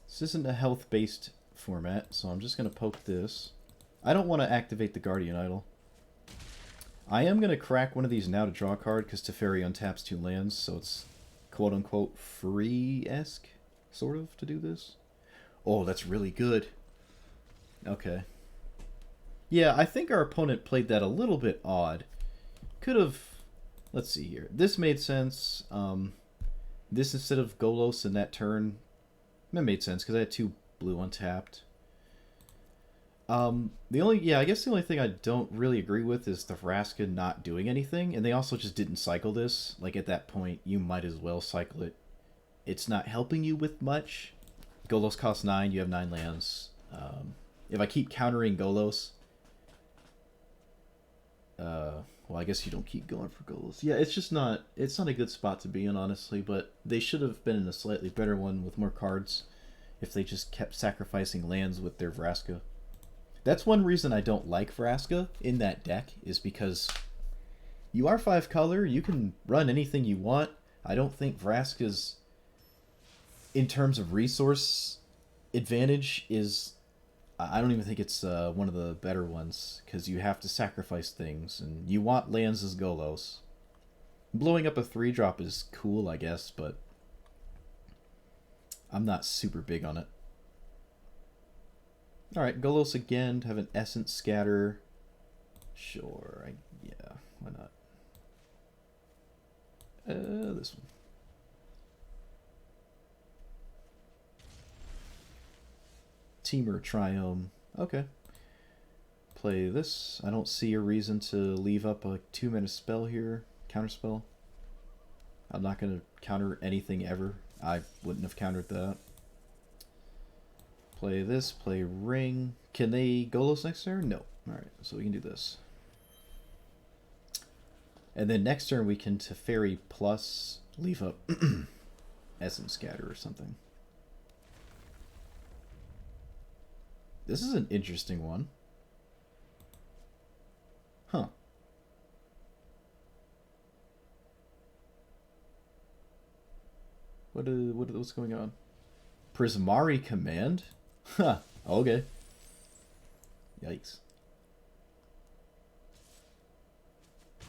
This isn't a health-based format, so I'm just going to poke this. I don't want to activate the Guardian Idol. I am going to crack one of these now to draw a card, because Teferi untaps 2 lands, so it's quote-unquote free-esque, sort of, to do this. Oh, that's really good. Okay. Yeah, I think our opponent played that a little bit odd. Could have... Let's see here. This made sense. This instead of Golos in that turn... That made sense, because I had 2 blue untapped. I guess the only thing I don't really agree with is the Vraska not doing anything, and they also just didn't cycle this. Like, at that point, you might as well cycle it. It's not helping you with much. Golos costs 9, you have 9 lands. If I keep countering Golos... well, I guess you don't keep going for Golos. Yeah, it's just not... It's not a good spot to be in, honestly, but they should have been in a slightly better one with more cards if they just kept sacrificing lands with their Vraska. That's one reason I don't like Vraska in that deck, is because you are 5 color, you can run anything you want. I don't think Vraska's, in terms of resource advantage, is... I don't even think it's one of the better ones, because you have to sacrifice things, and you want lands as Golos. Blowing up a 3-drop is cool, I guess, but I'm not super big on it. Alright, Golos again to have an Essence Scatter. Sure, yeah, why not? This one. Teamer Triome. Okay. Play this. I don't see a reason to leave up a 2-mana spell here. Counterspell. I'm not going to counter anything ever. I wouldn't have countered that. Play this. Play Ring. Can they Golos next turn? No. Alright, so we can do this. And then next turn we can Teferi plus leave up Essence Scatter or something. This is an interesting one. Huh. What's going on? Prismari Command? Huh. Okay. Yikes.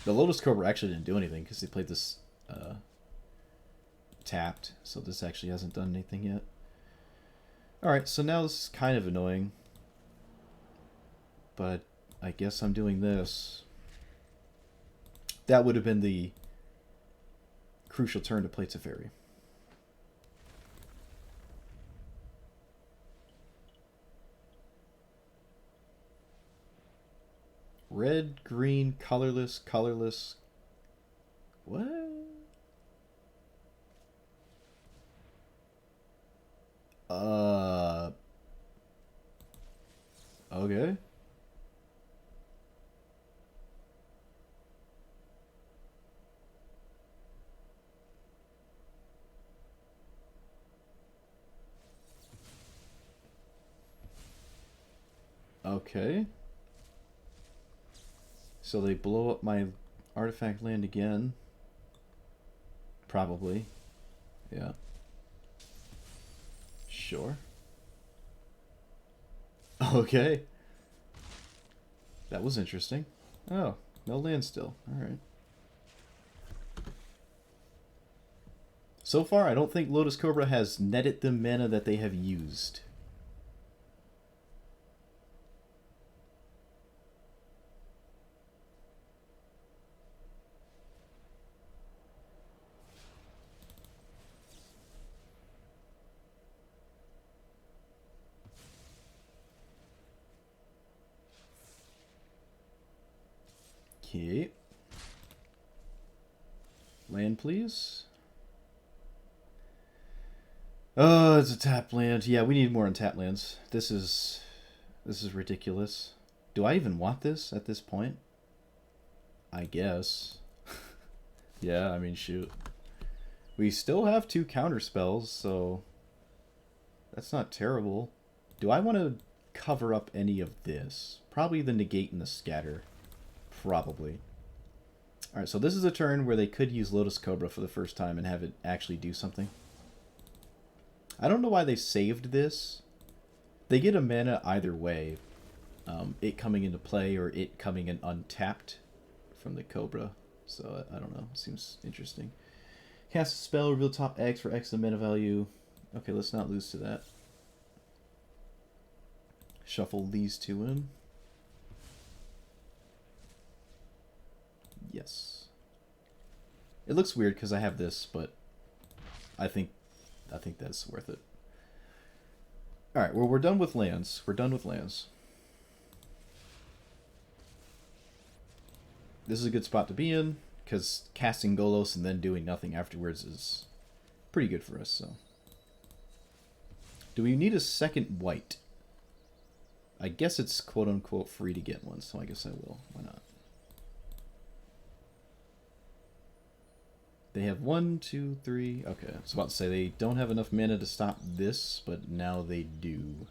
The Lotus Cobra actually didn't do anything because they played this tapped, so this actually hasn't done anything yet. Alright, so now this is kind of annoying. But I guess I'm doing this. That would have been the crucial turn to play Teferi. Red, green, colorless, colorless. What? Okay. Okay. So they blow up my artifact land again. Probably. Yeah. Sure. Okay. That was interesting. Oh, no land still. Alright. So far, I don't think Lotus Cobra has netted the mana that they have used. Okay. Land, please. Oh, it's a tap land. Yeah, we need more untap lands. This is ridiculous. Do I even want this at this point? I guess. Yeah, I mean, shoot. We still have 2 counter spells, so that's not terrible. Do I want to cover up any of this? Probably the negate and the scatter. Probably. Alright, so this is a turn where they could use Lotus Cobra for the first time and have it actually do something. I don't know why they saved this. They get a mana either way. It coming into play or it coming in untapped from the Cobra. So, I don't know. Seems interesting. Cast a spell, reveal top X for X the mana value. Okay, let's not lose to that. Shuffle these 2 in. Yes. It looks weird because I have this, but I think that's worth it. Alright, well, we're done with lands. We're done with lands. This is a good spot to be in, because casting Golos and then doing nothing afterwards is pretty good for us, so. Do we need a second white? I guess it's quote-unquote free to get one, so I guess I will. Why not? They have 1, 2, 3. Okay, I was about to say they don't have enough mana to stop this, but now they do.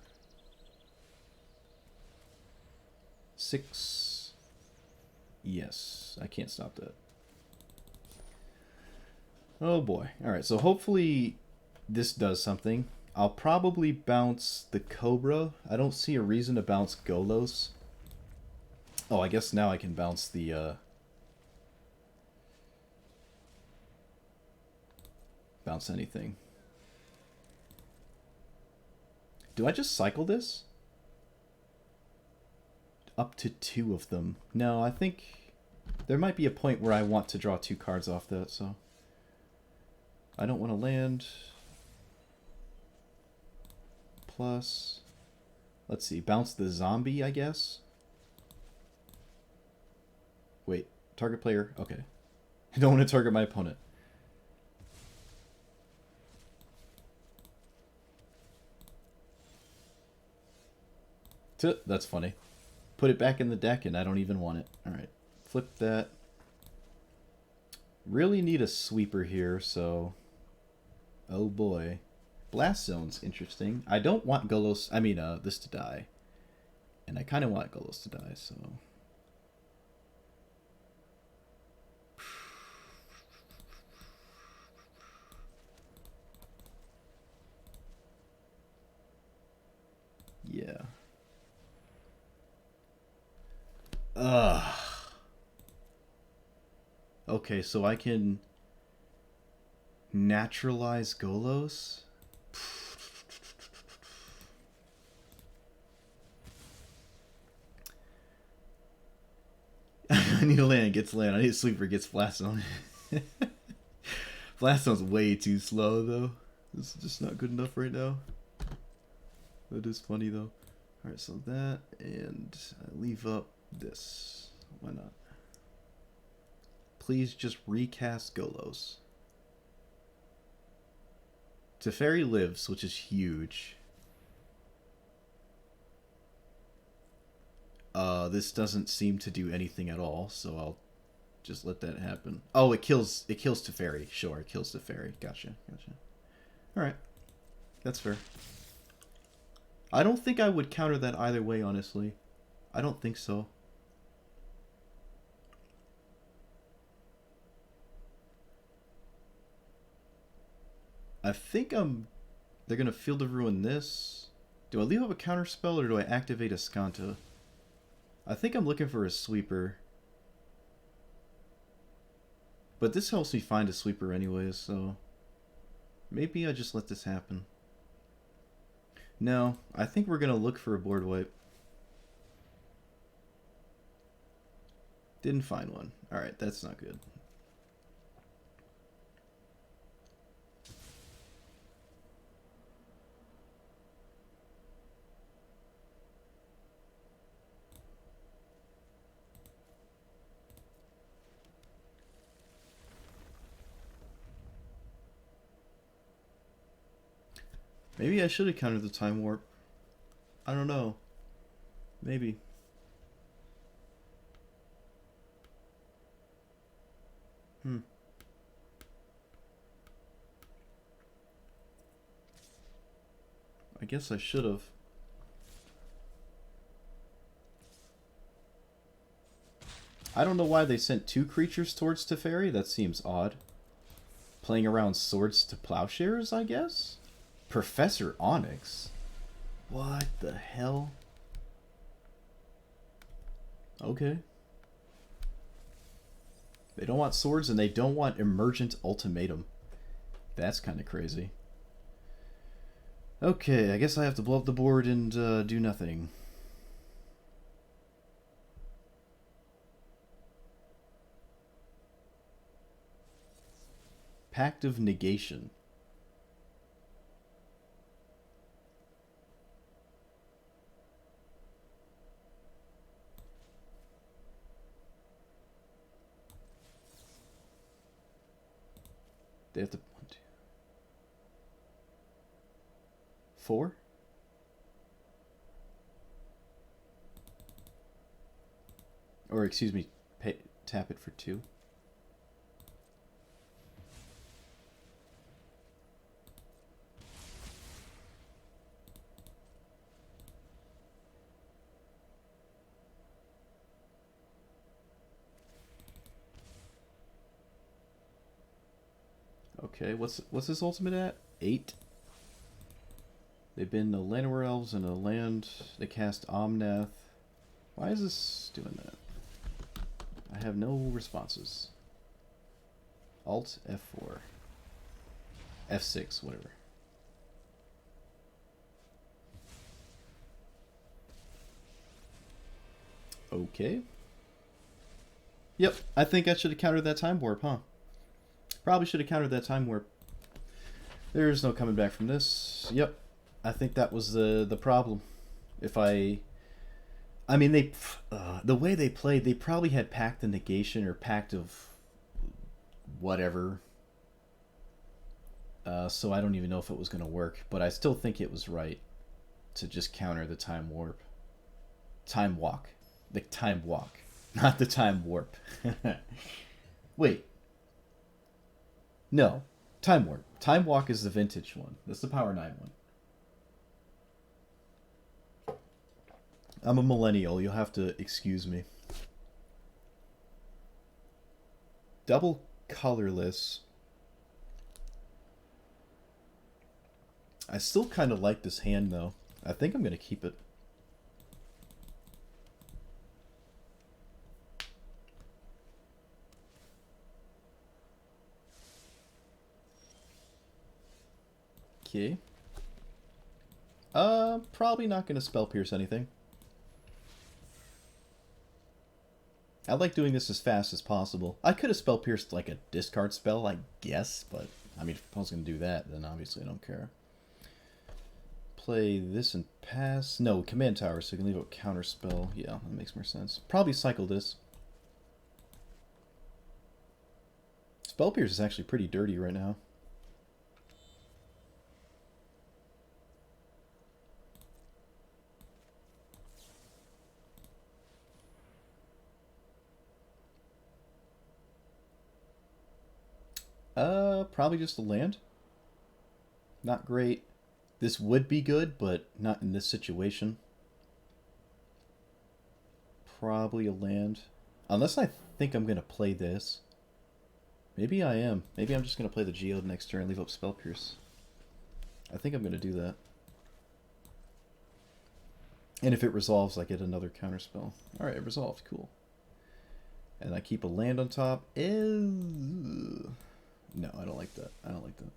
6. Yes, I can't stop that. Oh boy. Alright, so hopefully this does something. I'll probably bounce the Cobra. I don't see a reason to bounce Golos. Oh, I guess now I can bounce the, bounce anything. Do I just cycle this? up to 2 of them. No, I think there might be a point where I want to draw 2 cards off that, so I don't want to land. Plus, let's see, bounce the zombie, I guess. Wait, target player, okay. I don't want to target my opponent. That's funny. Put it back in the deck and I don't even want it. Alright, flip that. Really need a sweeper here, so... Oh boy. Blast Zone's interesting. I don't want Golos, this to die. And I kind of want Golos to die, so... Yeah. Ugh. Okay, so I can naturalize Golos? I need a land, gets land. I need a sweeper, gets Blast Zone. Blast Zone's way too slow, though. This is just not good enough right now. That is funny, though. Alright, so that, and I leave up this. Why not? Please just recast Golos. Teferi lives, which is huge. This doesn't seem to do anything at all, so I'll just let that happen. Oh, it kills Teferi. Sure, it kills Teferi. Gotcha. Alright. That's fair. I don't think I would counter that either way, honestly. I don't think so. I think they're gonna Field of Ruin this. Do I leave up a counter spell or do I activate a Skanta? I think I'm looking for a sweeper. But this helps me find a sweeper anyways, so maybe I just let this happen. No, I think we're gonna look for a board wipe. Didn't find one. Alright, that's not good. Maybe I should have countered the Time Warp. I don't know. Maybe. I guess I should have. I don't know why they sent 2 creatures towards Teferi. That seems odd. Playing around Swords to Plowshares, I guess? Professor Onyx? What the hell? Okay. They don't want swords and they don't want Emergent Ultimatum. That's kind of crazy. Okay, I guess I have to blow up the board and do nothing. Pact of Negation. They have to... 1, 2, 4? Or, excuse me, tap it for 2. Okay, what's this ultimate at? 8? They've been the Llanowar Elves and a land. They cast Omnath. Why is this doing that? I have no responses. Alt F4. F6, whatever. Okay. Yep, I think I should have countered that time warp, huh? Probably should have countered that time warp. There's no coming back from this. Yep, I think that was the problem. If I mean, the way they played, they probably had Pact the Negation or Pact of whatever. So I don't even know if it was going to work, but I still think it was right to just counter the time warp. Time walk. The time walk, not the time warp. Wait. No. Time warp. Time walk is the vintage one. That's the Power 9 one. I'm a millennial. You'll have to excuse me. Double colorless. I still kind of like this hand, though. I think I'm going to keep it. Okay. Probably not going to spell pierce anything. I like doing this as fast as possible. I could have spell pierced like a discard spell, I guess, but I mean, if I was going to do that, then obviously I don't care. Play this and pass. No, command tower, so you can leave out counter spell. Yeah, that makes more sense. Probably cycle this. Spell pierce is actually pretty dirty right now. Probably just a land. Not great. This would be good, but not in this situation. Probably a land. Unless I think I'm going to play this. Maybe I am. Maybe I'm just going to play the Geode next turn and leave up Spell Pierce. I think I'm going to do that. And if it resolves, I get another counterspell. Alright, it resolved. Cool. And I keep a land on top. Ew. No, I don't like that. I don't like that.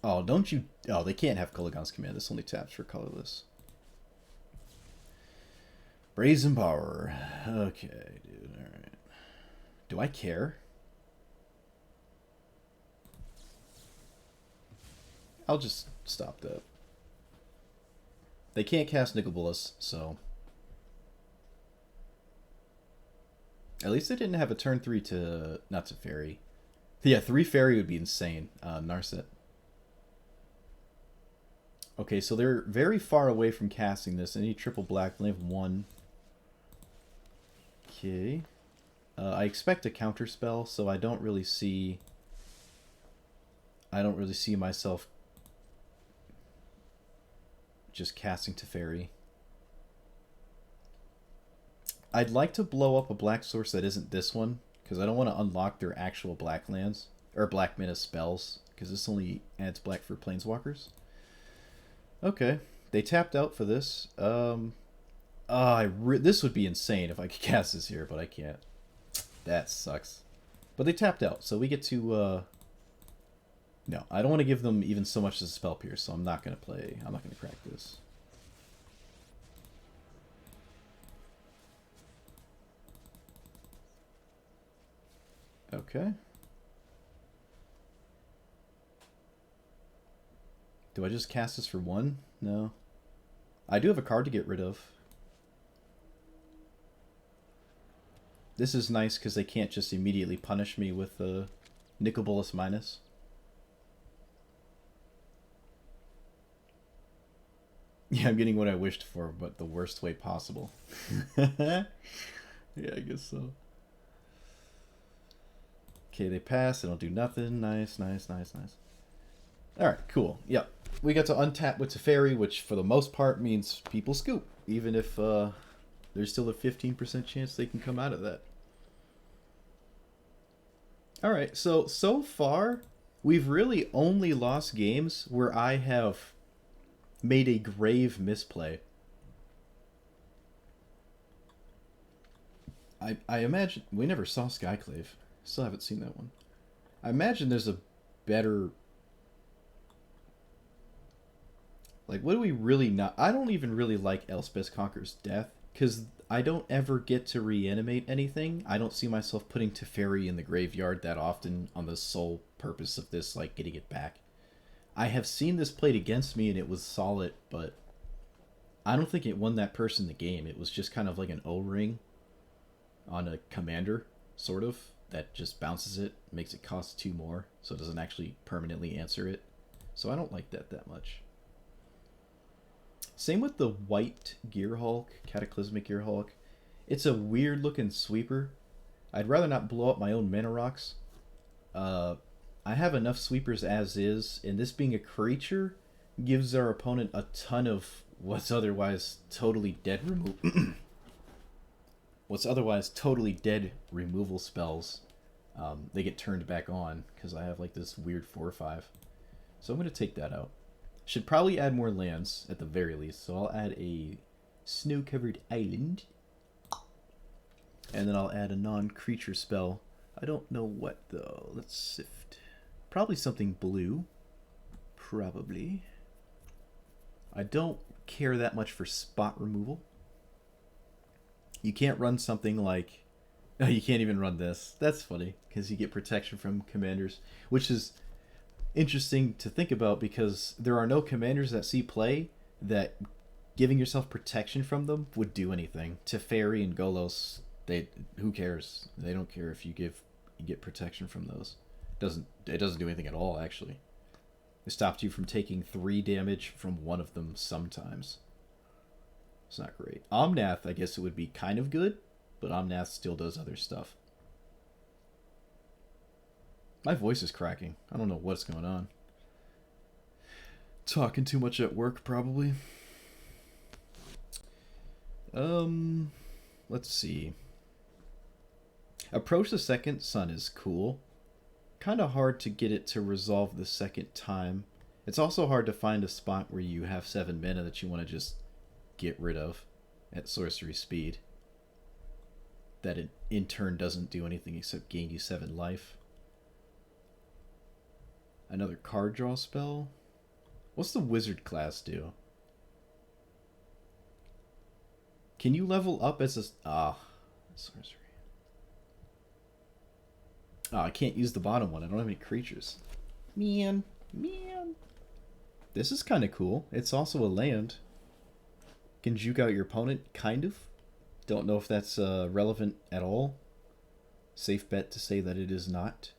Oh, don't you... Oh, they can't have Kulagon's Command. This only taps for colorless. Brazen Power. Okay, dude. Alright. Do I care? I'll just stop that. They can't cast Nicol Bolas, so... At least they didn't have a turn 3 to... Not Teferi. Yeah, 3 Fairy would be insane. Narset. Okay, so they're very far away from casting this. Any triple black, they have 1. Okay. I expect a counter spell, so I don't really see... myself just casting Teferi. I'd like to blow up a black source that isn't this one, because I don't want to unlock their actual black lands, or black mana spells, because this only adds black for planeswalkers. Okay, they tapped out for this. This would be insane if I could cast this here, but I can't. That sucks. But they tapped out, so we get to, No, I don't want to give them even so much as a Spell Pierce, so I'm not going to crack this. Okay. Do I just cast this for 1? No. I do have a card to get rid of. This is nice because they can't just immediately punish me with a Nicol Bolas minus. Yeah, I'm getting what I wished for, but the worst way possible. Yeah, I guess so. Okay, they pass. They don't do nothing. Nice, nice, nice, nice. Alright, cool. Yep. We got to untap with Teferi, which for the most part means people scoop. Even if there's still a 15% chance they can come out of that. Alright, so far, we've really only lost games where I have made a grave misplay. I imagine... We never saw Skyclave. Still haven't seen that one. I imagine there's a better... Like, what do we really not... I don't even really like Elspeth Conquer's Death, because I don't ever get to reanimate anything. I don't see myself putting Teferi in the graveyard that often on the sole purpose of this, like, getting it back. I have seen this played against me, and it was solid, but I don't think it won that person the game. It was just kind of like an O-ring on a commander, sort of, that just bounces it, makes it cost 2 more, so it doesn't actually permanently answer it. So I don't like that much. Same with the white Gearhulk, Cataclysmic Gearhulk. It's a weird looking sweeper. I'd rather not blow up my own mana rocks. I have enough sweepers as is, and this being a creature gives our opponent a ton of what's otherwise totally dead removal spells. They get turned back on because I have like this weird 4/5. So I'm going to take that out. Should probably add more lands at the very least. So I'll add a snow-covered island. And then I'll add a non-creature spell. I don't know what though. Let's sift. Probably something blue. Probably. I don't care that much for spot removal. You can't run something like... Oh, you can't even run this. That's funny, because you get protection from commanders, which is interesting to think about because there are no commanders that see play that giving yourself protection from them would do anything. Teferi and Golos, who cares? They don't care if you get protection from those. It doesn't do anything at all, actually. It stops you from taking 3 damage from one of them sometimes. It's not great. Omnath, I guess it would be kind of good, but Omnath still does other stuff. My voice is cracking. I don't know what's going on. Talking too much at work, probably. Let's see. Approach the Second Sun is cool. Kind of hard to get it to resolve the second time. It's also hard to find a spot where you have 7 mana that you want to just get rid of at sorcery speed. That it in turn doesn't do anything except gain you 7 life. Another card draw spell? What's the wizard class do? Can you level up as a... sorcery. I can't use the bottom one. I don't have any creatures. Man. This is kind of cool. It's also a land. Can juke out your opponent, kind of. Don't know if that's relevant at all. Safe bet to say that it is not.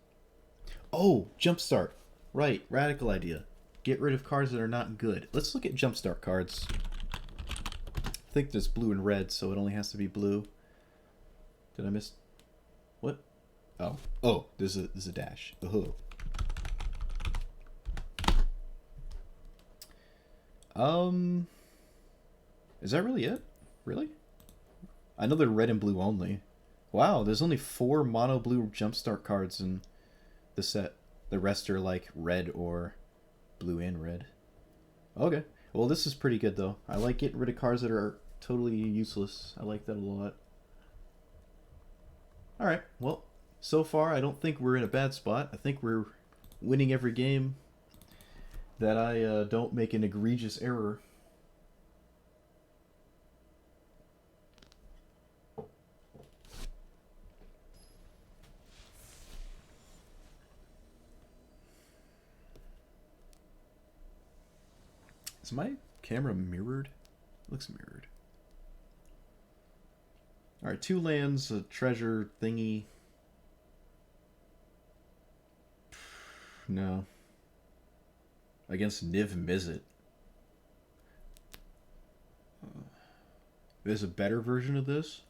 Oh, Jumpstart. Right, radical idea. Get rid of cards that are not good. Let's look at Jumpstart cards. I think there's blue and red, so it only has to be blue. Did I miss... What? Oh, there's a dash. Oh. Is that really it? Really? I know they're red and blue only. Wow, there's only 4 mono blue Jumpstart cards in the set. The rest are like red or blue and red. Okay. Well, this is pretty good though. I like getting rid of cards that are totally useless. I like that a lot. Alright, well, so far I don't think we're in a bad spot. I think we're winning every game that I don't make an egregious error. Is my camera mirrored? It looks mirrored. Alright, 2 lands, a treasure thingy. No. Against Niv Mizzet. There's a better version of this?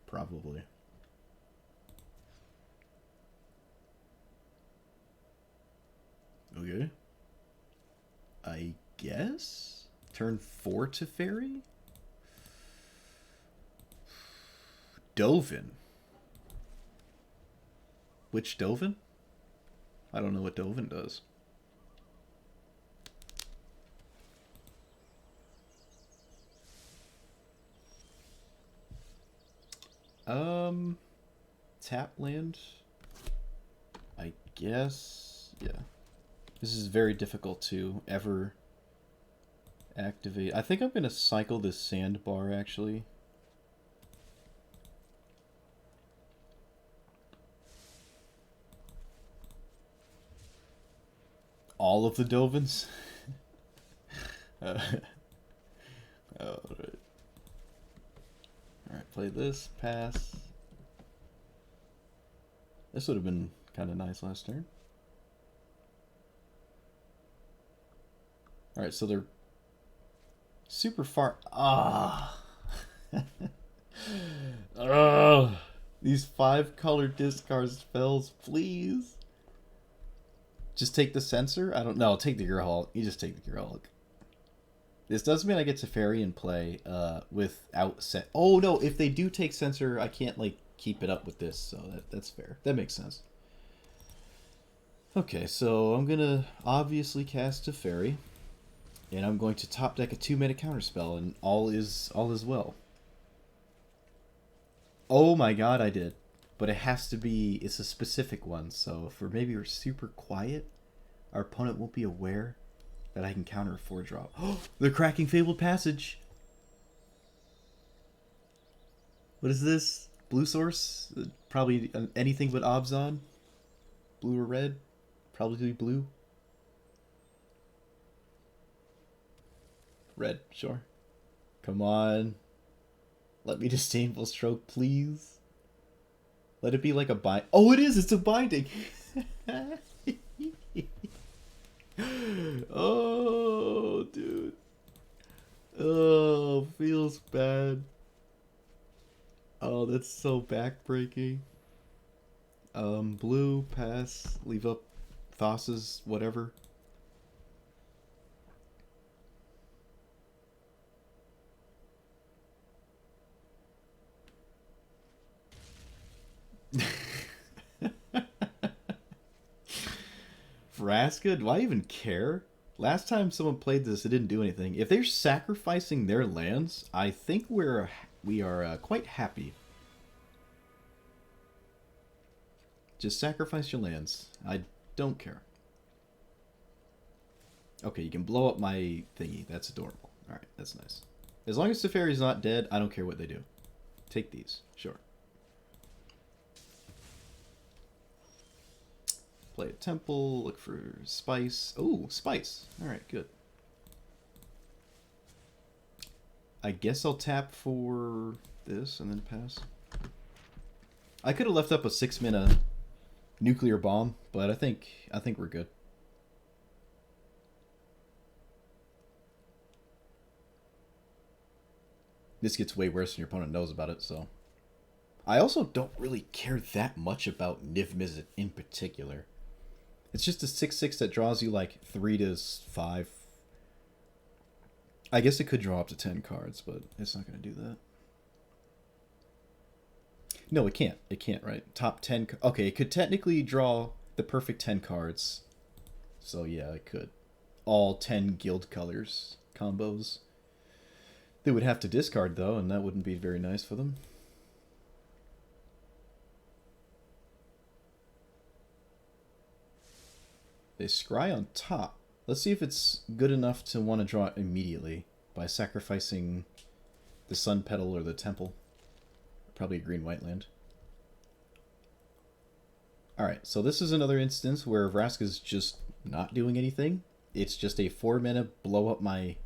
Probably. Okay. I guess? Turn 4 Teferi? Dovin. Which Dovin? I don't know what Dovin does. Tap land? I guess, yeah. This is very difficult to ever Activate. I think I'm going to cycle this sandbar, actually. All of the Dovins? Alright. Alright, play this. Pass. This would have been kind of nice last turn. Alright, so they're super far. Ah. Oh, these 5-color discard spells, please. Just take the Censor? I don't know. Take the Gearhulk. You just take the Gearhulk. This does mean I get Teferi in play without set. Oh no! If they do take Censor, I can't like keep it up with this, so that's fair. That makes sense. Okay, so I'm gonna obviously cast Teferi. And I'm going to top deck a 2-mana counterspell, and all is well. Oh my god, I did. But it has to be, it's a specific one, so if we're super quiet, our opponent won't be aware that I can counter a 4-drop. Oh, they're cracking Fabled Passage! What is this? Blue source? Probably anything but Obzon? Blue or red? Probably blue. Red, sure. Come on. Let me Disdainful Stroke, please. Let it be like a bind. Oh, it is! It's a binding! Oh, dude. Oh, feels bad. Oh, that's so backbreaking. Blue, pass, leave up Thassa's, whatever. Vraska? Do I even care? Last time someone played this, it didn't do anything. If they're sacrificing their lands, I think we are quite happy. Just sacrifice your lands. I don't care. Okay, you can blow up my thingy. That's adorable. Alright, that's nice. As long as Teferi's not dead, I don't care what they do. Take these. Sure. Play a temple, look for spice. Oh, spice. Alright, good. I guess I'll tap for this and then pass. I could have left up a 6-mana nuclear bomb, but I think we're good. This gets way worse than your opponent knows about it, so. I also don't really care that much about Niv Mizzet in particular. It's just a 6/6 that draws you like 3 to 5. I guess it could draw up to 10 cards, but it's not going to do that. No, it can't. It can't, right? Top 10. Okay, it could technically draw the perfect 10 cards. So yeah, it could. All 10 guild colors combos. They would have to discard though, and that wouldn't be very nice for them. They scry on top. Let's see if it's good enough to want to draw it immediately by sacrificing the Sun Petal or the Temple. Probably a green-white land. Alright, so this is another instance where Vraska's just not doing anything. It's just a 4-mana blow up my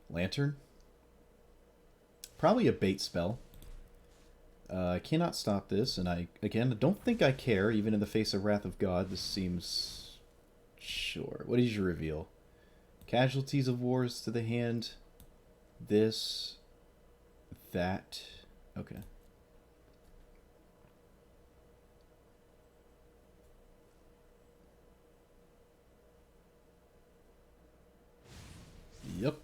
Lantern. Probably a bait spell. I cannot stop this, and I don't think I care, even in the face of Wrath of God. This seems... Sure. What is your reveal? Casualties of Wars to the hand. This. That. Okay. Yep.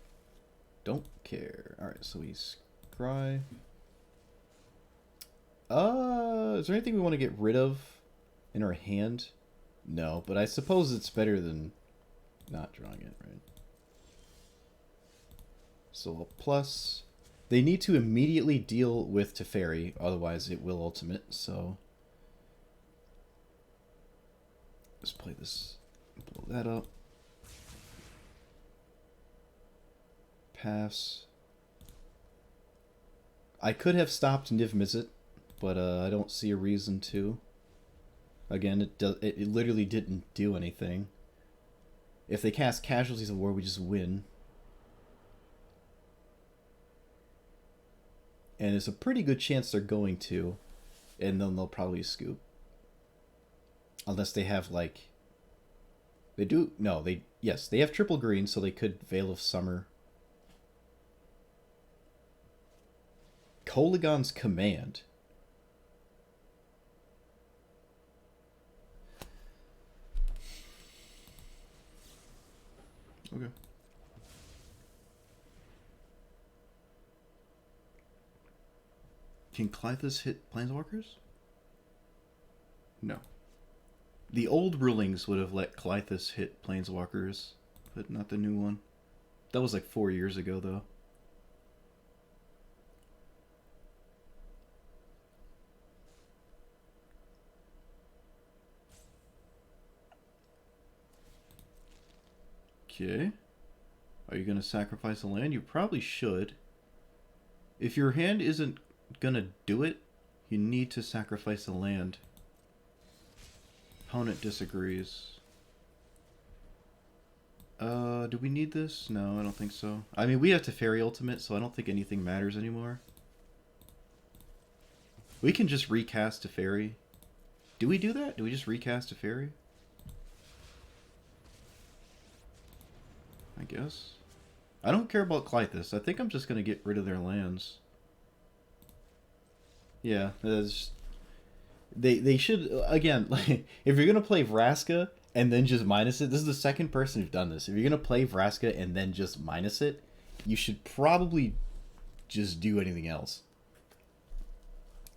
Don't care. Alright, so we scry. Is there anything we want to get rid of in our hand? No, but I suppose it's better than not drawing it, right? So a plus. They need to immediately deal with Teferi, otherwise it will ultimate, so... Let's play this. Blow that up. pass. I could have stopped Niv Mizzet, but I don't see a reason to. Again, it literally didn't do anything. If they cast Casualties of War, we just win. And it's a pretty good chance they're going to. And then they'll probably scoop. Unless they have, like... They do... No, they... Yes, they have triple green, so they could Veil of Summer. Kolaghan's Command. Okay. Can Clythus hit Planeswalkers? No. The old rulings would have let Clythus hit Planeswalkers, but not the new one. That was like 4 years ago, though. Okay. Are you going to sacrifice a land? You probably should. If your hand isn't going to do it, you need to sacrifice a land. Opponent disagrees. Do we need this? No, I don't think so. I mean, we have Teferi Ultimate, so I don't think anything matters anymore. We can just recast Teferi. Do we do that? Do we just recast Teferi? I guess. I don't care about Clythus. I think I'm just going to get rid of their lands. Yeah, that's... They should, again, like, if you're going to play Vraska and then just minus it, this is the second person who's done this. If you're going to play Vraska and then just minus it, you should probably just do anything else.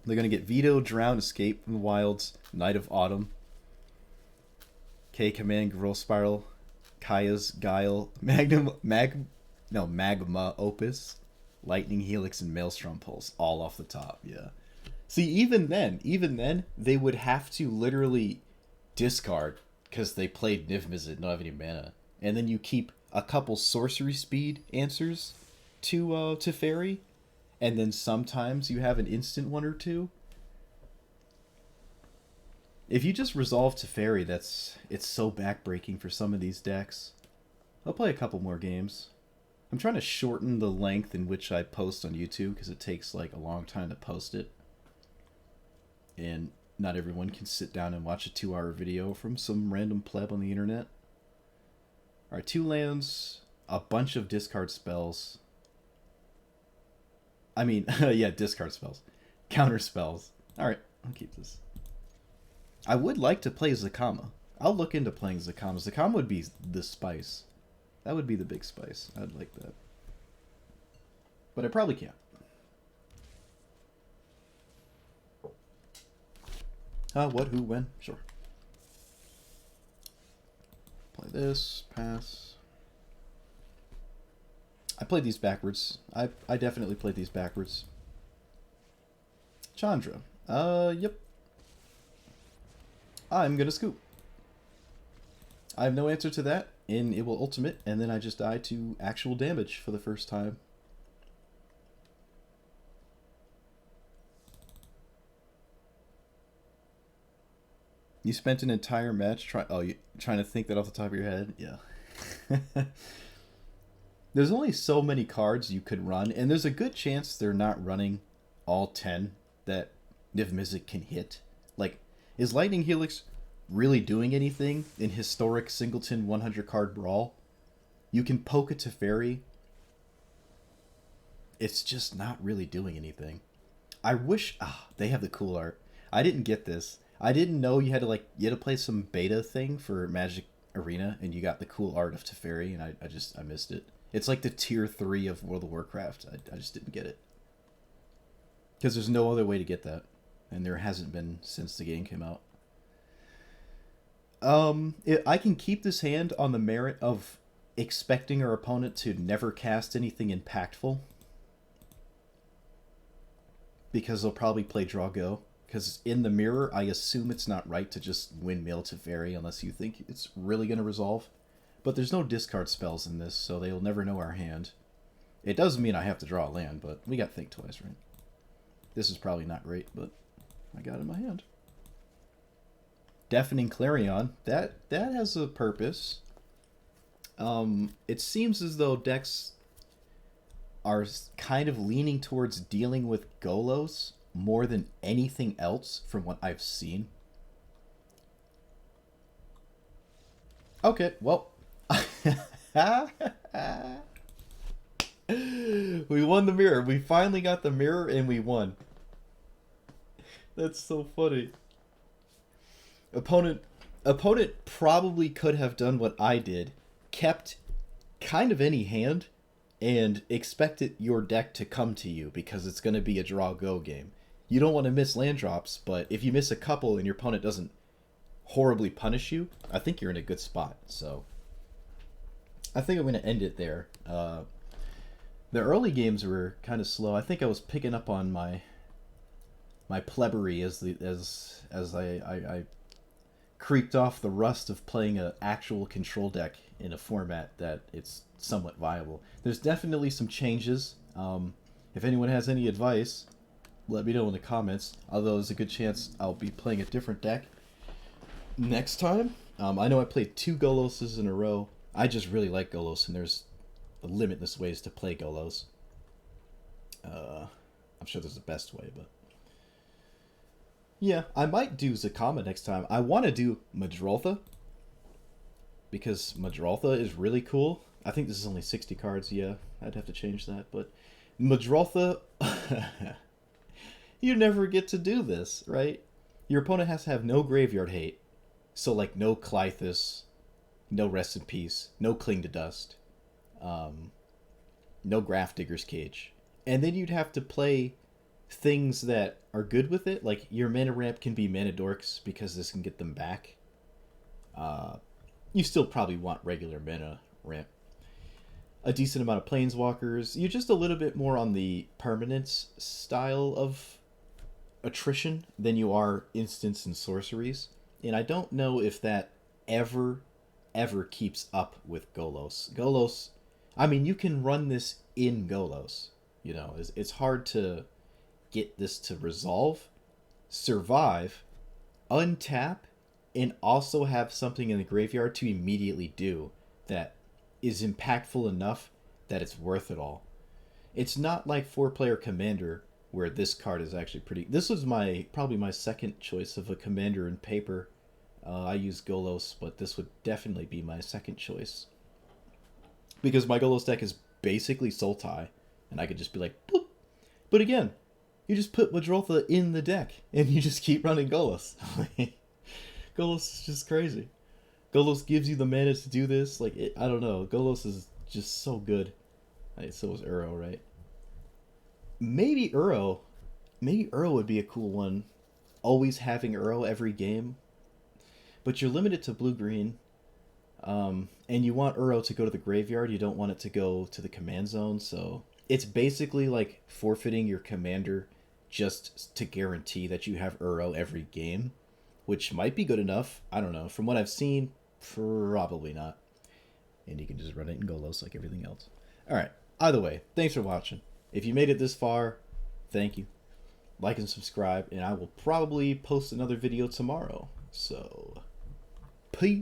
They're going to get Veto, Drown, Escape from the Wilds, Night of Autumn, K Command, Growth Spiral, Kaya's Guile, Magma Opus, Lightning Helix, and Maelstrom Pulse, all off the top, yeah. See, even then, they would have to literally discard because they played Niv Mizzet, don't have any mana. And then you keep a couple sorcery speed answers to Teferi, and then sometimes you have an instant one or two. If you just resolve Teferi, it's so backbreaking for some of these decks. I'll play a couple more games. I'm trying to shorten the length in which I post on YouTube because it takes like a long time to post it. And not everyone can sit down and watch a 2-hour video from some random pleb on the internet. Alright, 2 lands, a bunch of discard spells. I mean, yeah, discard spells. Counter spells. Alright, I'll keep this. I would like to play Zakama. I'll look into playing Zakama. Zakama would be the spice. That would be the big spice. I'd like that. But I probably can't. What, who, when? Sure. Play this, pass. I played these backwards. I definitely played these backwards. Chandra. Yep. I'm gonna scoop. I have no answer to that, and it will ultimate, and then I just die to actual damage for the first time. You spent an entire match trying to think that off the top of your head? Yeah. There's only so many cards you could run, and there's a good chance they're not running all 10 that Niv Mizzet can hit. Like, is Lightning Helix really doing anything in historic singleton 100 card Brawl? You can poke a Teferi. It's just not really doing anything. I wish they have the cool art. I didn't get this. I didn't know you had to play some beta thing for Magic Arena, and you got the cool art of Teferi, and I missed it. It's like the tier 3 of World of Warcraft. I just didn't get it. Because there's no other way to get that. And there hasn't been since the game came out. I can keep this hand on the merit of expecting our opponent to never cast anything impactful. Because they'll probably play Draw Go. Because in the mirror, I assume it's not right to just windmill Teferi unless you think it's really going to resolve. But there's no discard spells in this, so they'll never know our hand. It doesn't mean I have to draw a land, but we got Think Twice, right? This is probably not great, but I got it in my hand. Deafening Clarion. That has a purpose. It seems as though decks are kind of leaning towards dealing with Golos more than anything else from what I've seen. Okay, well. We won the mirror. We finally got the mirror and we won. That's so funny. Opponent probably could have done what I did. Kept kind of any hand and expected your deck to come to you because it's going to be a draw-go game. You don't want to miss land drops, but if you miss a couple and your opponent doesn't horribly punish you, I think you're in a good spot. So I think I'm going to end it there. The early games were kind of slow. I think I was picking up on my plebbery as I creeped off the rust of playing an actual control deck in a format that it's somewhat viable. There's definitely some changes. If anyone has any advice, let me know in the comments. Although there's a good chance I'll be playing a different deck next time. I know I played 2 Goloses in a row. I just really like Golos, and there's limitless ways to play Golos. I'm sure there's a best way, but yeah, I might do Zakama next time. I want to do Madroltha because Madroltha is really cool. I think this is only 60 cards. Yeah, I'd have to change that, but Madroltha, you never get to do this, right? Your opponent has to have no graveyard hate, so like no Clythus, no Rest in Peace, no Cling to Dust, no Graft Digger's Cage, and then you'd have to play things that are good with it. Like your mana ramp can be Mana Dorks because this can get them back. You still probably want regular mana ramp. A decent amount of Planeswalkers. You're just a little bit more on the permanence style of attrition than you are instants and sorceries. And I don't know if that ever keeps up with Golos. Golos, I mean, you can run this in Golos. You know, it's hard to get this to resolve, survive, untap, and also have something in the graveyard to immediately do that is impactful enough that it's worth it all. It's not like 4-player Commander where this card is actually pretty... This was probably my second choice of a Commander in paper. I use Golos, but this would definitely be my second choice. Because my Golos deck is basically Sultai, and I could just be like, boop. But again, you just put Madroltha in the deck, and you just keep running Golos. Golos is just crazy. Golos gives you the mana to do this. Like, I don't know. Golos is just so good. So is Uro, right? Maybe Uro would be a cool one. Always having Uro every game. But you're limited to blue-green. And you want Uro to go to the graveyard. You don't want it to go to the command zone. So it's basically like forfeiting your commander just to guarantee that you have Uro every game. Which might be good enough. I don't know. From what I've seen, probably not. And you can just run it in Golos like everything else. Alright. Either way, thanks for watching. If you made it this far, thank you. Like and subscribe, and I will probably post another video tomorrow. So, peace.